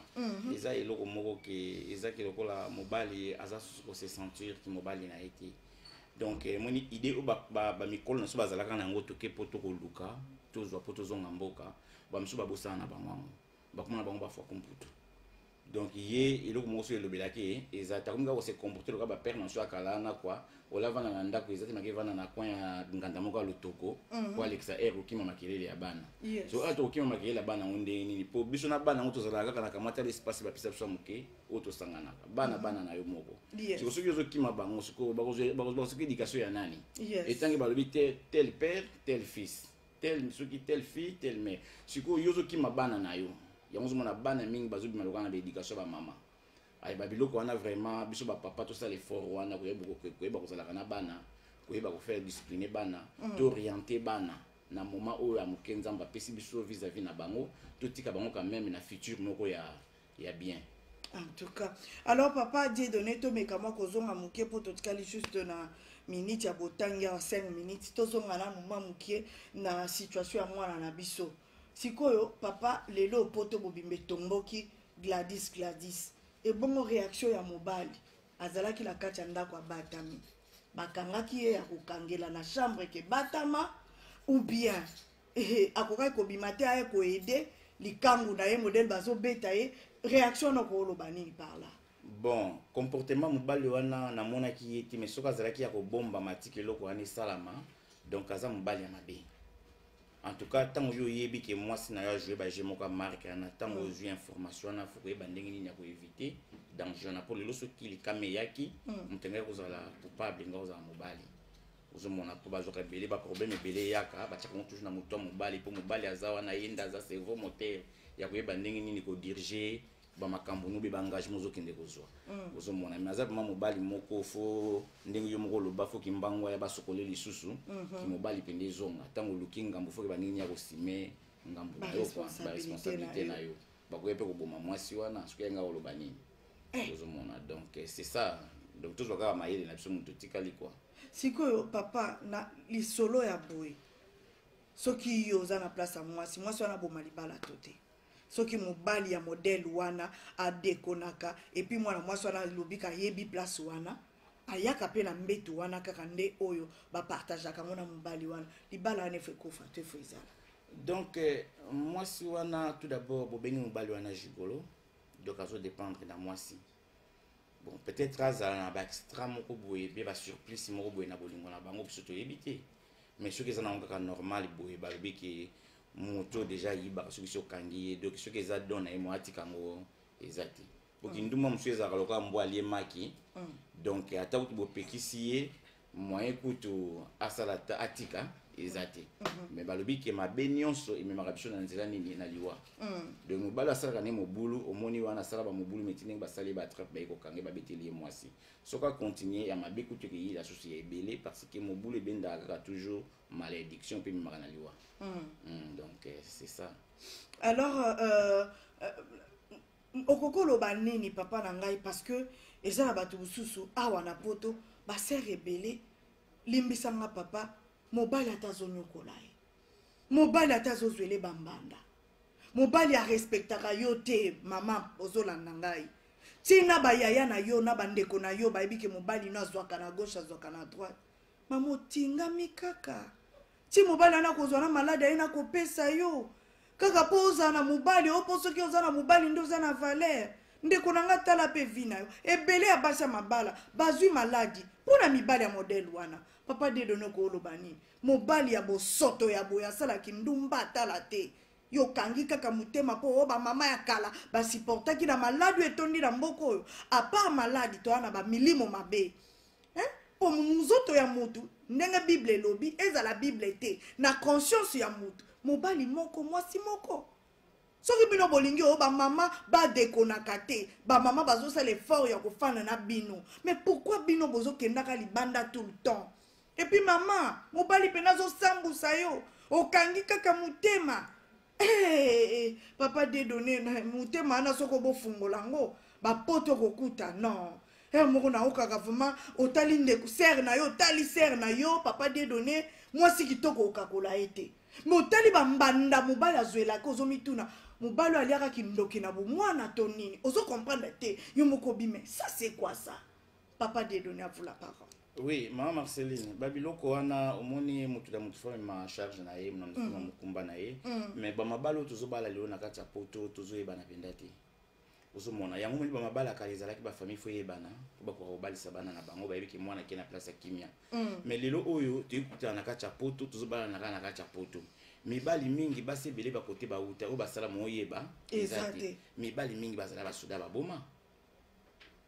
eza eloko moko ke eza ke lokola mobali aza ko se sentir ki mobali na été donc moni idée o ba mikolo na so bazalaka na ngo toke poto ko luka tozwa poto zonga mboka ba msu ba bosana na bango bakomona bango ba fwa komputu donc ye eloko moko so elobelaki eza takomika ko se comporter loka ba père na so akala na kwa olavana na ndako ezati makevana na coin ya nganda moko lotoko po Alexa okima makelele ya bana so ato okima makelele ya bana onde nini po biso na bana ngoto zala kaka na kamata l'espace ba pisa so moke oto sangana bana na yo moko so soki ozo kima bango siko bazo soki éducation ya nani etangi balobi tel père tel fils tel soki tel fille tel mère siko yozo kima bana na yo yango zomona bana mingi bazo bima lokana ba éducation ba mama ay babiloko wana vraiment biso ba papa to ça l'effort wana koyeba kozala kana bana koyeba ko faire discipliner bana to orienter bana na moment oyo amuke nzamba pesi biso vis-à-vis na bango to tika bango quand même na futur moko ya bien en tout cas alors papa Dieu donné to mekama kozonga muke po to tikali juste na minute ya botangia 5 minutes to zonga na moment muke na situation ya mwana na biso sikoyo papa lelo poto bobimbe tomboki Gladys et bon réaction ya mobali azalaki la kati ya ndako batami bakangaki ye ya kokangela na chambre ke batama ou bien akokaki kobima te aye koede likangu na ye modèle bazo beta ye réaction na koloba nini par là bon comportement mobali wana na monaki ye te mais soka azalaki ya kobomba matiki eloko wana esalama donc aza mobali ya mabe. En tout cas, tant que je que moi, si je joue, je me marque, tant que je information, il faut que je éviter danger. Pour les autres qui les kameyaki, on tenait aux coupables, aux mobali. Aux mon approba, j'aurais belé, pas problème, belé yaka, bah tu toujours na moto mobali, pour mobali azawa na yenda za cerveau moteur, ya kuye bandenge ni ko diriger. Ba makambo no be engagement zo kende kozwa ozo mona mais azaba mobali moko fo ndenge yo moko loba fo kimbango ya basokole lisusu ki mobali pende zonga tango lukinga mbo fo ke banini ya kosime ngambo yo kwa ba responsabilité na yo ba ko yepe ko boma mwasi wana sukenga oloba nini ozo mona donc c'est ça donc tout baka mayele na biso muto tikali quoi sikoyo papa na lisolo ya boy soki yo za na place mwasi wana boma libala tote soki mobali ya modèle wana adekonaka et puis mwana mwasi wana lobika yebi place wana ayaka pe na mbetu wana kaka nde oyo ba partageaka mona mobali wana libala ane fe kofa te fo ezala Donc, moi, si on a tout d'abord, bon, ben, on a gigolo, donc ça va dépendre de moi si. Bon, peut-être à ça, extra mon coboué, bien surprise, mon coboué na bolingo na bango, surtout éviter. Mais ceux qui sont encore normal, boé, balbi qui moto déjà yiba, ceux qui sont kangi, donc ceux qui sont donné, moi atikango, ezati. Pour qu'il nous montre ces arloka mboalier maki, donc à ta ou tu pékissier, moi écoute à salata atika. Exacté. Mais balobi que ma béniance et ma raption dans les années na liwa. Donc mo bala sala kané mo boulou au moni wana sala ba mo boulou metine ba sali ba trap ba ko kange ba beteli moi si. Soka continuer à ma békutu que la société est belé parce que mo boulou benda a toujours malédiction puis ma na liwa. Donc c'est ça. Alors okoko lo ba nini papa na ngai parce que eza na batu susu awa na poto ba ser rebelle limbisanga papa mobali atazonyokola ye mobali atazozwele bambanda mobali arespectaka yo te mama ozolanda ngai tina bayaya na yo na bandeko na yo bayebi ke mobali no azwaka na gauche azwaka na droite mama otingami kaka ti mobali ana kozwa na malade aye na kopesa yo kaka po oza na mobali o po soki oza na mobali nde oza na valeur ndeko na nga tala pe vi na yo ebele ya basi ya mabala bazwi maladi mpona mibali ya modele wana papa dedone kooloba nini mobali ya bosoto ya boye asalaki ndumba atala te yokangi kaka motema mpo o bamama ya kala basiportaki na maladi etondi na mboka oyo apart maladi toya na bamilimo mabe po nzoto ya mutu ndenge bible elobi ezala bible te na conscience ya mutu mobali moko mwasi moko soki bino bolingi o bamama badekonaka te bamama bazosala effort ya kofanda na bino mais pourquoi bino bozokendaka libanda tout le temps et puis mama mobali mpe nazosambusa yo okangi kaka motema papa dedone motema ana soko bofungola ngo bapoto kokuta non moko na okaka vraiment otali ndeko ser na yo otali ser na yo papa dedone mwasi kitoko okakola ete mais otali bambanda mobali azwelaka ozomituna mobali aliaka kindoki na bomwana to nini ozo comprendre te yo moko bime ça c'est quoi ça papa dedone à vous la parole. Oui, maman Marceline, babiloko wana omoni mutu da mutu fome ma charge na ye, mna mfuma mukumba na ye, mais ba mabalo tozo bala leo na kati ya poto tozo yeba na bendati. Ozo mona yango moni ba mabala kalizala ki ba famille fo yebana, ba ko bali sabana na bango ba yebiki mwana ke na place ya kimia. Mais lelo oyo tuyikuta na kati ya poto tozo bala na kati ya poto. Mibali mingi basi bele ba kote ba uta o ba sala mo yeba. Exactement. Mibali mingi bazala ba suda ba boma.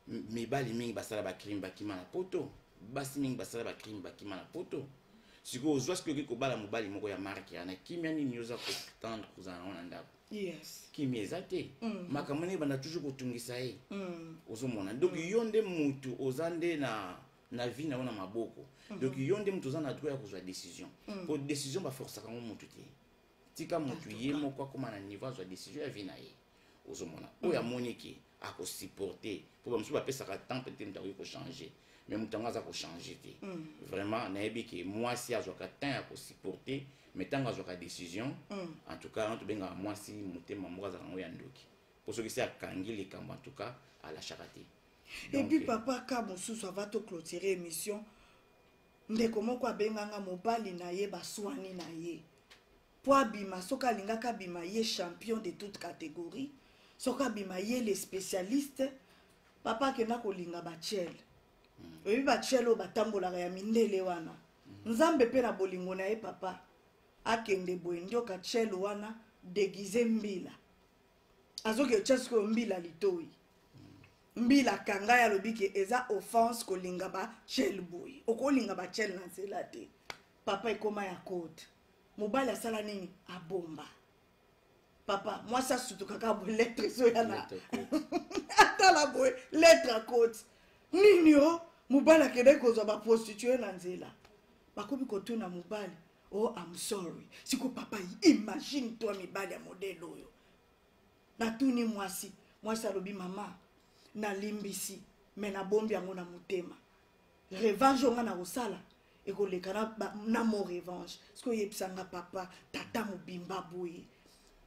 Mibali mingi basala ba crime ba kima na poto. Basi mingi basala ba crime ba kima na poto. Siko ozwa siko ko bala mobali moko ya marque ya na kimia ni nyoza ko tendre kuzana ona ndako. Yes. Kimia ezate. Makamane bana toujours ko tungisa ye. Ozomona. Donc yonde mutu ozande na vie na ona maboko. Donc yonde mutu ozana droit ya kozwa décision. Pour décision ba force ka mutu te. Tika mutu ye moko koma na niveau ya décision ya vie na ye. Ozomona. Oya moniki ako supporter. Pour ba musu ba pesa ka temps peut-être ndako ko changer. Mais mutango za ko changer te. Vraiment na yebi ke moi si azoka temps ya ko supporter, mais tango azoka décision, en tout cas on benga moi si mutema moko za ngo ya ndoki. Pour ceux qui c'est akangi les kamba en tout cas à la charité. Et puis papa ka mosusu va to clôturer émission. Ndeko moko abenganga mobali na ye baswani na ye. Po abima soka lingaka bima ye champion de toute catégorie. Soka bima ye les spécialistes. Papa ke na ko linga ba chel. Oyi ba chelo batambola ya mindele wana. Nzambe pe na bolingo na ye papa. Akende boye ndoka chelo wana déguisé mbila. Azoke chesko mbila litoi. Mbila kanga ya lobiki eza offense ko linga ba chel boy. Oko linga ba chel na zelate. Papa ekoma ya code. Mobali asala nini abomba. Papa, moi ça surtout kaka bo lettre so yana. Atala boy lettre code. Nini yo mobali kende kozwa ba prostituée na nzela. Bakobi kotuna mobali. Oh, I'm sorry. Siko papa, imagine toi mibali ya modèle oyo. Na tuni mwasi alobi mama na limbisi mais na bombi yango na mutema. Revanche nga na kosala ekoleka na mo revanche. Siko yebisanga papa tata mobimba boye.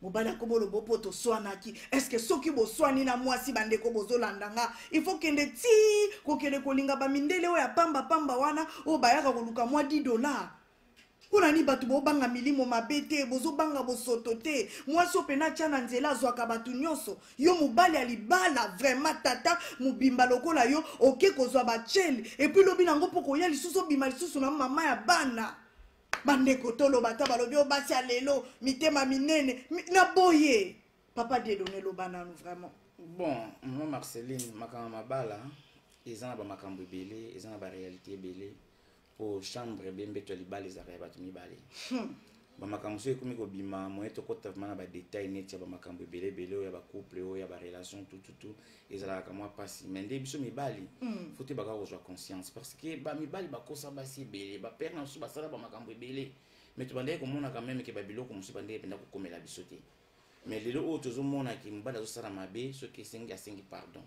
Mobali akobolo bopo to swanaki. Est-ce que soki bo swani na mwasi bandeko bozolandanga il faut kende ti ko kende kolinga ba mindele oya pamba wana o bayaka koluka mwa $10. Unani batu bobanga milimo mabete, bozo banga bosoto te. Moi so pena tchana nzela zwaka batu nyonso. Yo mubali alibala vraiment tata mubimba lokola yo oke kozwa bacheli. Et puis lobi nango poko ya lisusu bima lisusu na mama ya bana. Bande kotolo bata balobi o basi alelo mitema minene na boye. Papa de donner lo bananu vraiment. Bon, moi Marceline makamba mabala ezana ba makambo belé, ezana ba réalité belé. Pour chambre bembe to libali za ba tu mibali ba makambo so ekomi ko bima mo eto ko tavana ba détail net ya ba makambo belé ya ba couple ya ba relation tout ezala ka moi passi mais ndé biso mibali faut ba ka ko conscience parce que ba mibali ba kosa ba si belé ba père na so ba sala ba makambo belé mais to bande ko mona quand même que ba biloko musu bande penda ko komela biso te mais lelo o tozo mona ki mbala zo sala mabe so ke sengi asengi pardon.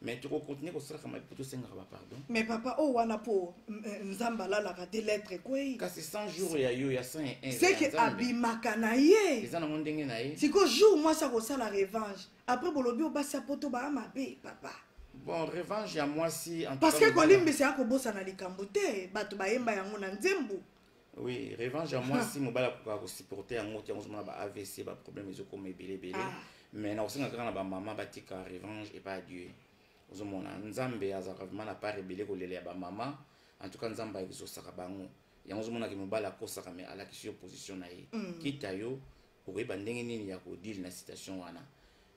Mais tu continues comme ça, comme plutôt 5 pardon. Mais papa, oh, wana po nzambala la des lettres quoi. Quand c'est 100 jours, il y a 101. C'est que abimaka na ye. Les gens ont ndenge na ye. C'est que jour moi ça ça la revanche. Après bolobi o basi poto ba mabe papa. Bon, revanche à moi si en parce que kolimbe c'est akobosa na likambo te, bato ba yemba yango na nzembo. Oui, revanche à moi si mobala ko supporter en moti on ba AVC ba problème ils ont comme belé. Mais na osinga kana ba maman ba tika revanche et pas Dieu. Ozomona nzambe azaka vraiment na pas rebelle ko lele ba maman en tout cas nzamba izo saka bango yango ozomona ke mobala ko saka mais ala ki opposition na ye kita yo okoyeba ndenge nini ya ko deal na situation wana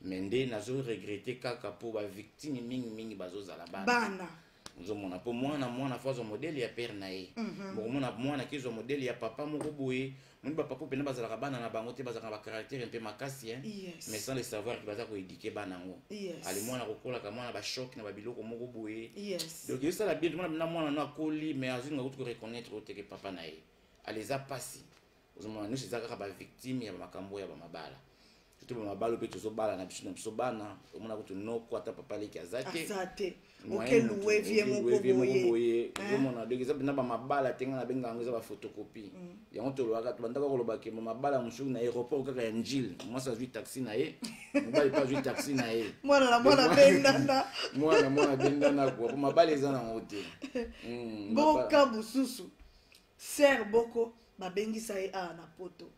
mais nde nazo regretter kaka po ba victime mingi bazozala bana ozomona po mwana fazo modèle ya père na ye mona mwana kizo modèle ya papa moko boye moni ba papa pena bazala bana na bango te bazaka ba caractère un peu makasi mais sans le savoir que bazako éduquer bana ngo ali mwana kokola ka mwana ba choc na ba biloko moko boye donc ça la bien mwana na koli mais azinga ko reconnaître que papa na ye aleza pasi ozomona nous c'est zaka ba victime ya makambo ya ba mabala tout le mabalo pe to bala na biso na biso bana omona ko to no ko ata papa leki azate OK loué vie moko boye omona de exemple na ba mabala tenga na benga ngo za ba photocopie yango to loaka to bandaka ko lobake mabala mushu na aéroport kaka ya njil moi ça joue taxi na ye mobali pas joue taxi na ye mwana bendana ko mabala ezana ngote boka bususu ser boko babengisa ye a na poto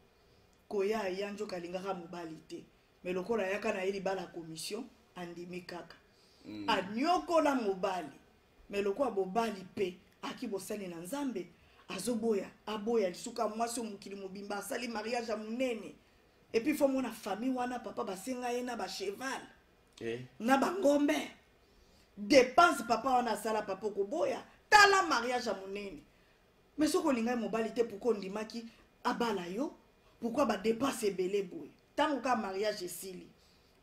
koya yanjo kalingaka mobali te mais lokola yaka na yeli bala commission andimi kaka anyoko na mobali mais lokola bobali pe aki bosani na nzambe azoboya aboya lisuka mwasi mukili mobimba asali mariage munene et puis faut mona famille wana papa basenga ye na ba cheval na bangombe dépense papa wana sala papa ko boya tala mariage munene mais soko linga mobali te pourquoi ndimaki abala yo. Pourquoi ba dépenser belé boy tant ka mariage esili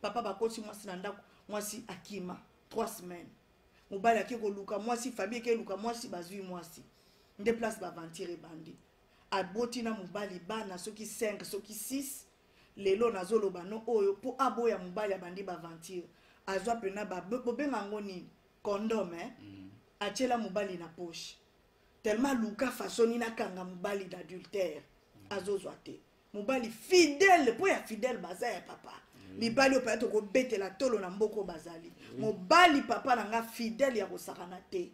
papa ba koti mwasi na ndako mwasi akima 3 semaines mobali akiko luka mwasi famille ke luka mwasi bazui mwasi nde place ba ventire bandi aboti na mobali bana soki 5 soki 6 lelo nazolo bano oyo po aboya mobali abandi ba ventire azwa pena ba bobenga ngoni condom achela mobali na poche tellement luka fasoni na kanga mobali d'adultère azozwa te mobali fidèle po ya fidèle bazaya papa mibali o peut-être ko betela tolo na mboko bazali mobali papa nanga fidèle ya ko sakana te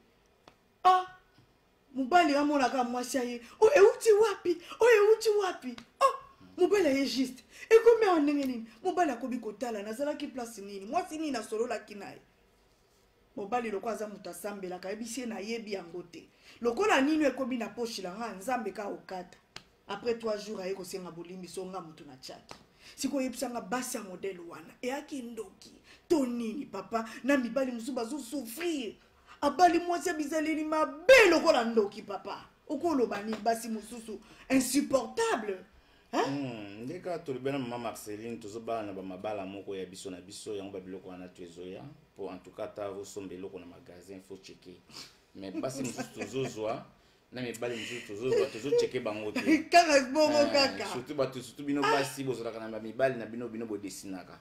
mobali amona ka mwasi aye oye uti wapi mobali aye juste e comme on ndenge nini mobali akobi kotala nazala ki place nini mwasi nini na solo la kinaye mobali loko aza muta sambela ka yebisi na yebi yango te lokola nini ekobi na poche la nga nzambe ka okata. Après 3 jours aye ko senga bolimbi songa mutu na chaki siko yebisanga basi ya modèle wana e akindoki tonini papa na mibali musuba zo souffrir abali mwasi bizaleli mabe lokola ndoki papa okoloba ni basi mususu insupportable ndeka tolibena mama Marceline tozoba na ba mabala moko ya biso na biso yango ba biloko wana twezoya pour en tout cas ta vo sombelo na magasin faut checker mais basi mususu tozozwa na mibali mususu tozo checker bango te kaka bongo kaka surtout bino basi bozolaka na mibali na bino bo dessinaka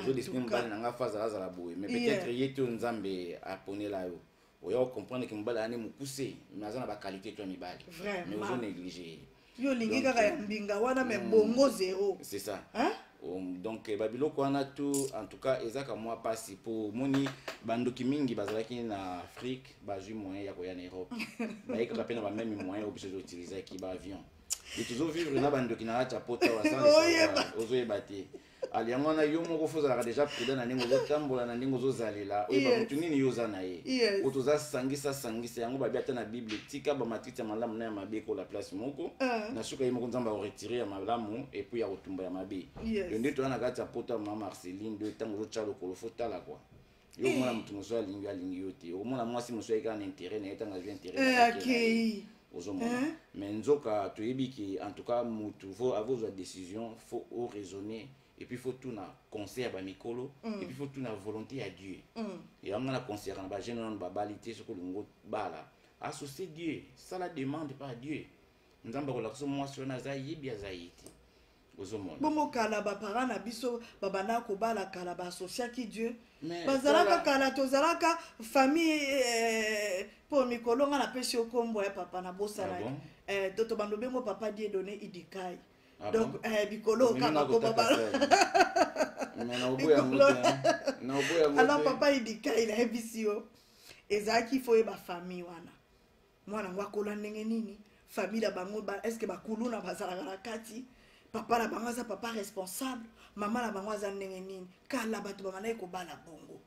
zo dessiner mibali na nga faza la boye mais peut-être yeto nzambe aponela yo oya comprendre que mibali ani mukuse mais azana ba qualité to mibali mais ozo négliger yo lingi kaka ya mbinga wana mais bongo zéro c'est ça donc babiloko wana tout en tout cas ezaka moi passi pour moni bandoki mingi bazalaki na Afrique bazui moyen ya koya na Europe baika pena ba même moyen obligé d'utiliser ki ba avion et toujours vivre na bando qui na cha pota wa sans ozoyeba te aliango na yo moko fozala déjà prudent na ndingo zotambola na ndingo zozalela oyeba mutu nini yoza na ye otoza sangisa yango babi ata na bible tika ba matiti ya malamu na ya mabe ko la place moko na suka ye moko nzamba o retirer ya malamu et puis ya kotumba ya mabe yo nde to na kati ya pota mama Marceline de tango zo chalo kolofota la quoi yo mona mutu moso alingi yo te o mona mwasi moso ayeka na intérêt na etanga ju intérêt ozomona mais nzoka toyebi ki en tout cas mutu faut avoir la décision faut raisonner et puis faut tout na conseil à bamikolo et puis faut tout na volonté à Dieu et amna na conseil na ba jeune na ba balité ce que lingo bala associer Dieu ça la demande pas Dieu nzamba ko la so mwasi na za yibi azaiti ozomona bomo kala ba parents na biso babana ko bala kala ba associer ki Dieu bazalaka kala tozalaka famille pour mikolo nga na pesi okombo ya papa na bosala toto bando bengo papa die donné idikai donc bikolo kaka ko baba mais na oboya moto ala papa idikai na ebisio ezaki fo ba famille wana mwana ngwakola ndenge nini famille da bango ba est-ce que bakulu na bazalaka na kati papa na bango za papa responsable mama na bango za ndenge nini kala bato bangana ko bala bongo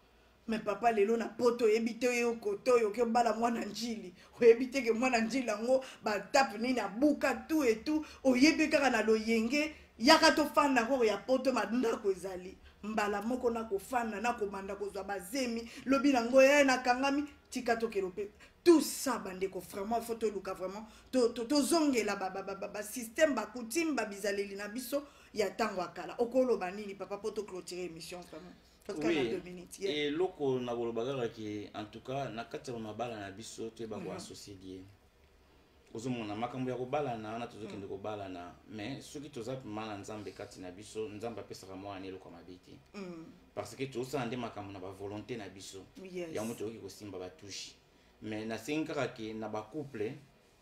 mais papa lelo na poto yebite yo koto yo ke bala mwana njili oyebite ke mwana njili ngo ba tape nini abuka tout et tout oyebi kaka na loyenge yaka to fanda ko ya poto madunda ko ezali mbala moko na ko fanda na ko manda ko zwa bazemi lobi na ngo ye na kangami tika to kelope tout ça bande ko vraiment faut to luka vraiment to zongela ba système ba coutume ba bizaleli na biso ya tango akala okolo banini papa poto clôturer émission vraiment. Oui, et loko na bolobagara ki en tout cas na kati ya mabala na biso to ba ko associer lié ozomona makambo ya kobala na tozokende kobala na mais soki toza mala nzambe kati na biso nzambe apesaka mwa anelo kwa mabiti parce que toza ande makambo na ba volonté na biso ya moto oki kosimba batushi mais na sengaka ke na ba couple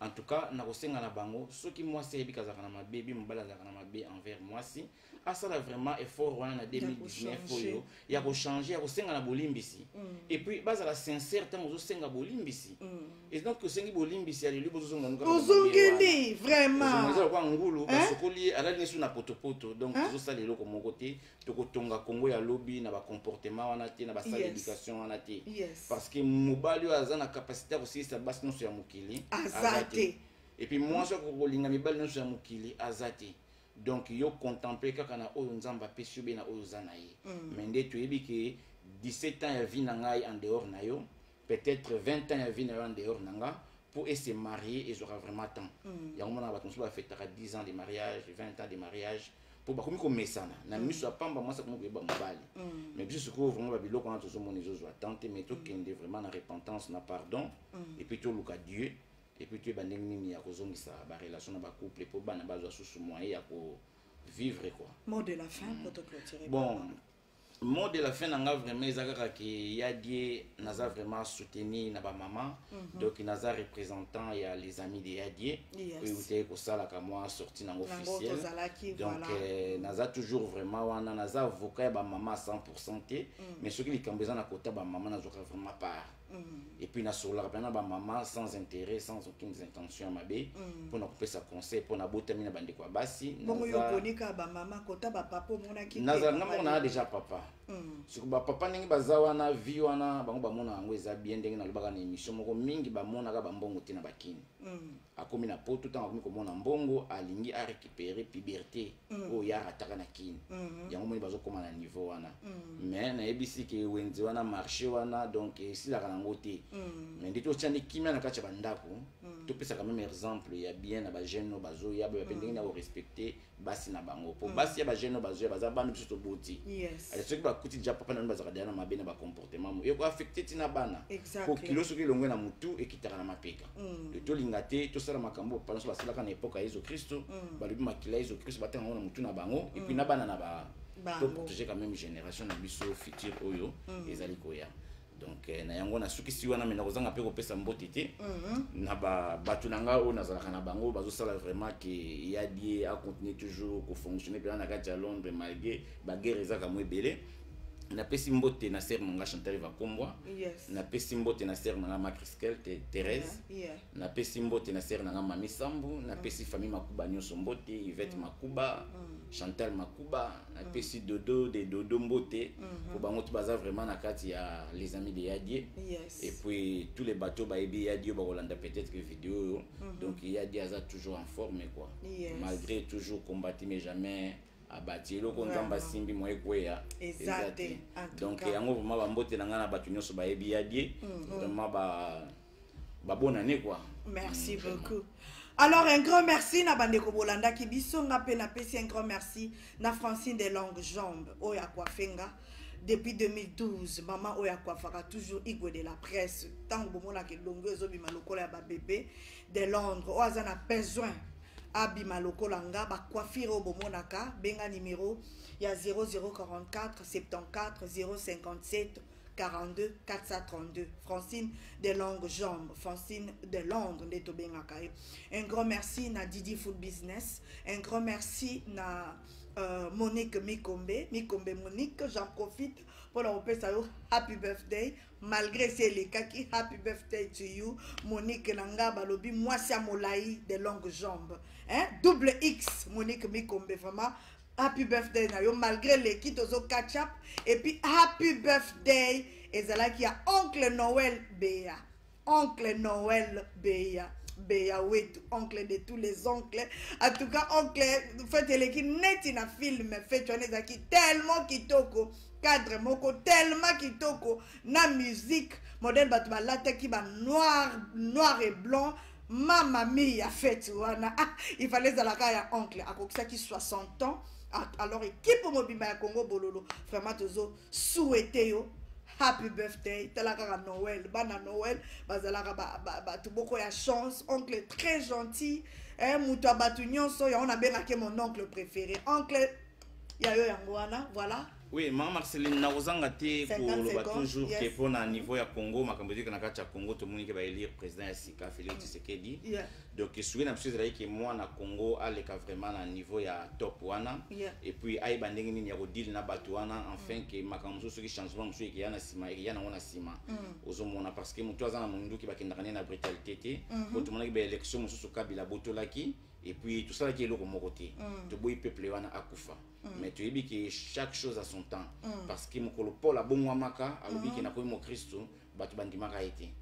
en tout cas na kosenga na bango soki mwasi ebikazaka na mabebi mobala zaka na mabe envers mwasi asala vraiment effort wana na 2019 oyo ya ko changer ya kosenga na bolimbisi et puis bazala sincère tango zo senga bolimbisi et donc sengi bolimbisi ya lelo bozonga nuka ozongeli vraiment zo kwa ngulu basokoli ala nesu na potopoto donc zo sala lelo ko mokote to kotonga Kongo ya lobby na ba comportement wana te na ba sala éducation wana te parce que mobali azana capacité ya kosisa basi no ya mukili azate et puis moi je ko bolinga mibali no ya mukili azate. Donc yo contempler kaka na oyo nzamba pesi be na oyo zanaye mais nde toyebi ke 17 ans ya vie na ngai en dehors na yo peut-être 20 ans ya vie na yo en dehors na nga pour se marier et aura vraiment temps ya ngomona ba tonso ba fêtera 10 ans de mariage 20 ans de mariage pour ba komi ko mesana na miso apamba moi ça komi ko ba mobali mais biso ko vraiment ba biloko na tozo moni zo attente mais to kende vraiment na repentance na pardon et puis to luka Dieu. Et puis tu es bandé nini ya kozongisa ba relation na ba couple pour bana bazwa susu moyen ya ko vivre quoi. Mot de la fin pour te clôturer. Bon, mot de la fin nanga vraiment ezaka ki ya die naza vraiment soutenir na ba maman donc naza représentant ya les amis de Yadie oui uté ko sala ka moi sorti na officiel donc naza toujours vraiment wana naza avocat ya ba maman 100% mais ce qui li kambeza na kota ba maman nazoka vraiment pas. Et puis na solar bana ba maman sans intérêt sans aucune intention mabe pour na couper sa conseil pour na botami na bande kwa basi bongo yo konika ba maman kota ba papa mona ki naza na déjà papa sur ba papa ningi bazawa na vie wana bango ba mona ngo eza bien ndenge na lobaka na émission moko mingi ba mona ka ba mbongo te na bakini akomi na poto tant akomi ko mona mbongo alingi a récupérer puberté o ya rataka na kini yango moni bazo koma na niveau wana mais na ebisi ke wenzi wana marché wana donc si la ngote mais ndito tchani kimia na kacha bandako to pesa quand même exemple ya bien na ba jeune no bazo ya ba pendenge na respecter basi na bango po basi ya ba jeune no bazo ya baza bana biso boti ale soki ba kuti ja papa na bazaka dana mabe na ba comportement mo yeko affecter tina bana ko kilo soki longwe na mutu ekitaka na mapeka to lingate to sala makambo pana so basala kana epoka Yesu Kristo ba lubi makila Yesu Kristo batanga na mutu na bango et puis na bana na ba to protéger quand même génération na biso futur oyo ezali koya. Donc na yango na suki si wana mena kozanga pe ko pesa mbote te na ba batu nanga o nazala kana bango bazo sala vraiment que Yadie a continuer toujours ko fonctionner bien na kati ya Londres malgré ba guerre ezaka mo ebele na pesi mbote na sœur nanga Chantal Vakombwa Yes. na pesi mbote na sœur nanga Macriskel Thérèse na pesi mbote na sœur nanga Mami Sambu na pesi famille Makuba nyonso mbote Yvette Makuba Chantal Makuba na pesi Dodo de Dodo mbote pour bango tu baza vraiment na kati ya les amis de Yadie. Yes. Et puis tous les bateaux ba ebi Yadie ba Rolanda peut-être que vidéo donc Yadie aza toujours en forme quoi. Yes. Malgré toujours combattu mais jamais abattu loko nzamba simbi moye kweya. Exact. Donc yango vraiment ba mbote na ngana batu nyonso ba ebi Yadie vraiment ba bonne année quoi. Merci beaucoup. Alors un grand merci na bandeko bolanda ki biso nga pe na pesi un grand merci na Francine des Longues Jambes oya kwa fenga depuis 2012 maman oya kwa faka toujours igwe de la presse tant bomona ke longo ezobima lokola ya ba bébé de Londres oaza na besoin abima lokola nga ba coiffure obomonaka benga numéro ya 0044 74 057 42 432 Francine des Longues Jambes, Francine de Londres de Tobengakaye. Un grand merci na Didi Food Business, un grand merci na Monique Mikombe Monique, j'en profite pour leur repasser happy birthday malgré ces les cas qui happy birthday to you Monique Nanga Balobi moi c'est Molaï des Longues Jambes hein double X Monique Mikombe vraiment happy birthday na yo malgré les kits aux catch up et puis happy birthday et là qui a oncle Noël Béa Béa Wetu, oncle de tous les oncles. En tout cas, oncle, faites les qui net in a film, fait qui tellement kitoko, cadre moko, tellement kitoko, na musique, modèle batba latte qui va noir et blanc. Mamma mia, fait, il fallait à la caille oncle, à quoi qui 60 ans. Alors, équipe mobile à Congo Bololo, vraiment, tous souhaité happy birthday, talaka Noël, bana Noël, bazalaka tout beaucoup ya chance, oncle très gentil, moutou batu nyonso, on a bien marqué mon oncle préféré, oncle yayo yangwana, voilà. Oui, maman Marceline naozanga te pour toujours yes. Que pour na niveau ya Congo makambozi kana kati ya Congo to moni ke ba élire président ya Sika Félix Tshisekedi. Donc souvi na pseudo que moi na Congo aleka vraiment na niveau ya top wana et puis ay bandenge ni ya deal na batu wana enfin que makambo so ki changement musu ki yana sima yana wana sima ozomona parce que mutu azana mundu ki bakenda na brutalité te pour tout monde ki ba élection musu Kabila botolaki et puis tout ça qui est le côté de boy peuple wana akufa mais tu dis que chaque chose a son temps parce que mokolo Paul a bon maka alobi ki na ko mo Christo batu bandimaka été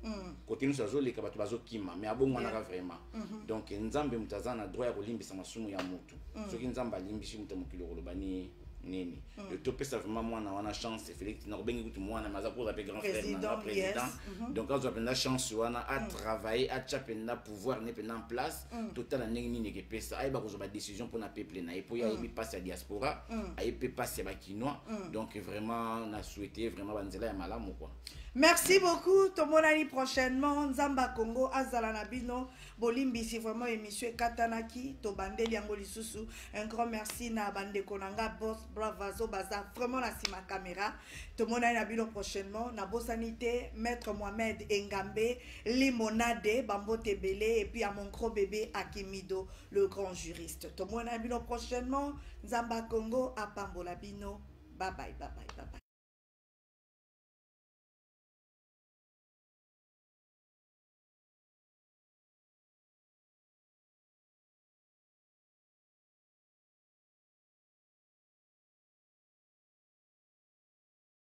côté nous sazo le kabatu bazo kima mais abon wana vraiment donc nzambe mutazana droit ya kolimbisa masumu ya mutu soki nzamba limbishi mutu mokilo kolobani nini le topé ça vraiment moi na wana chance Félix na bengi kutu mwana maza pour appeler grand frère na président donc quand on a la chance wana à travailler à chapenda pouvoir ne en place total na nini ni pesa ay ba ko ba décision pour na peuple na et pour ya bi passe à diaspora ay peut passer ba kinois donc vraiment na souhaité vraiment banzela ya malamu quoi. Merci beaucoup. Tout le monde l'année prochainement. Nzamba Congo, Azala Nabino, Bolimbi, c'est vraiment émission Katanaki, Tobandeli Angoli Susu. Un grand merci na Bande Konanga, Boss, Bravazo, Baza. Vraiment la ma caméra. Tout le monde l'année Nabino prochainement. Na Bossanité, Maître Mohamed Engambe, Limonade, Bambo Tebele, et puis à mon gros bébé Akimido, le grand juriste. Tout le monde l'année Nabino prochainement. Nzamba Congo, à Pambolabino. Bye bye, bye bye, bye bye.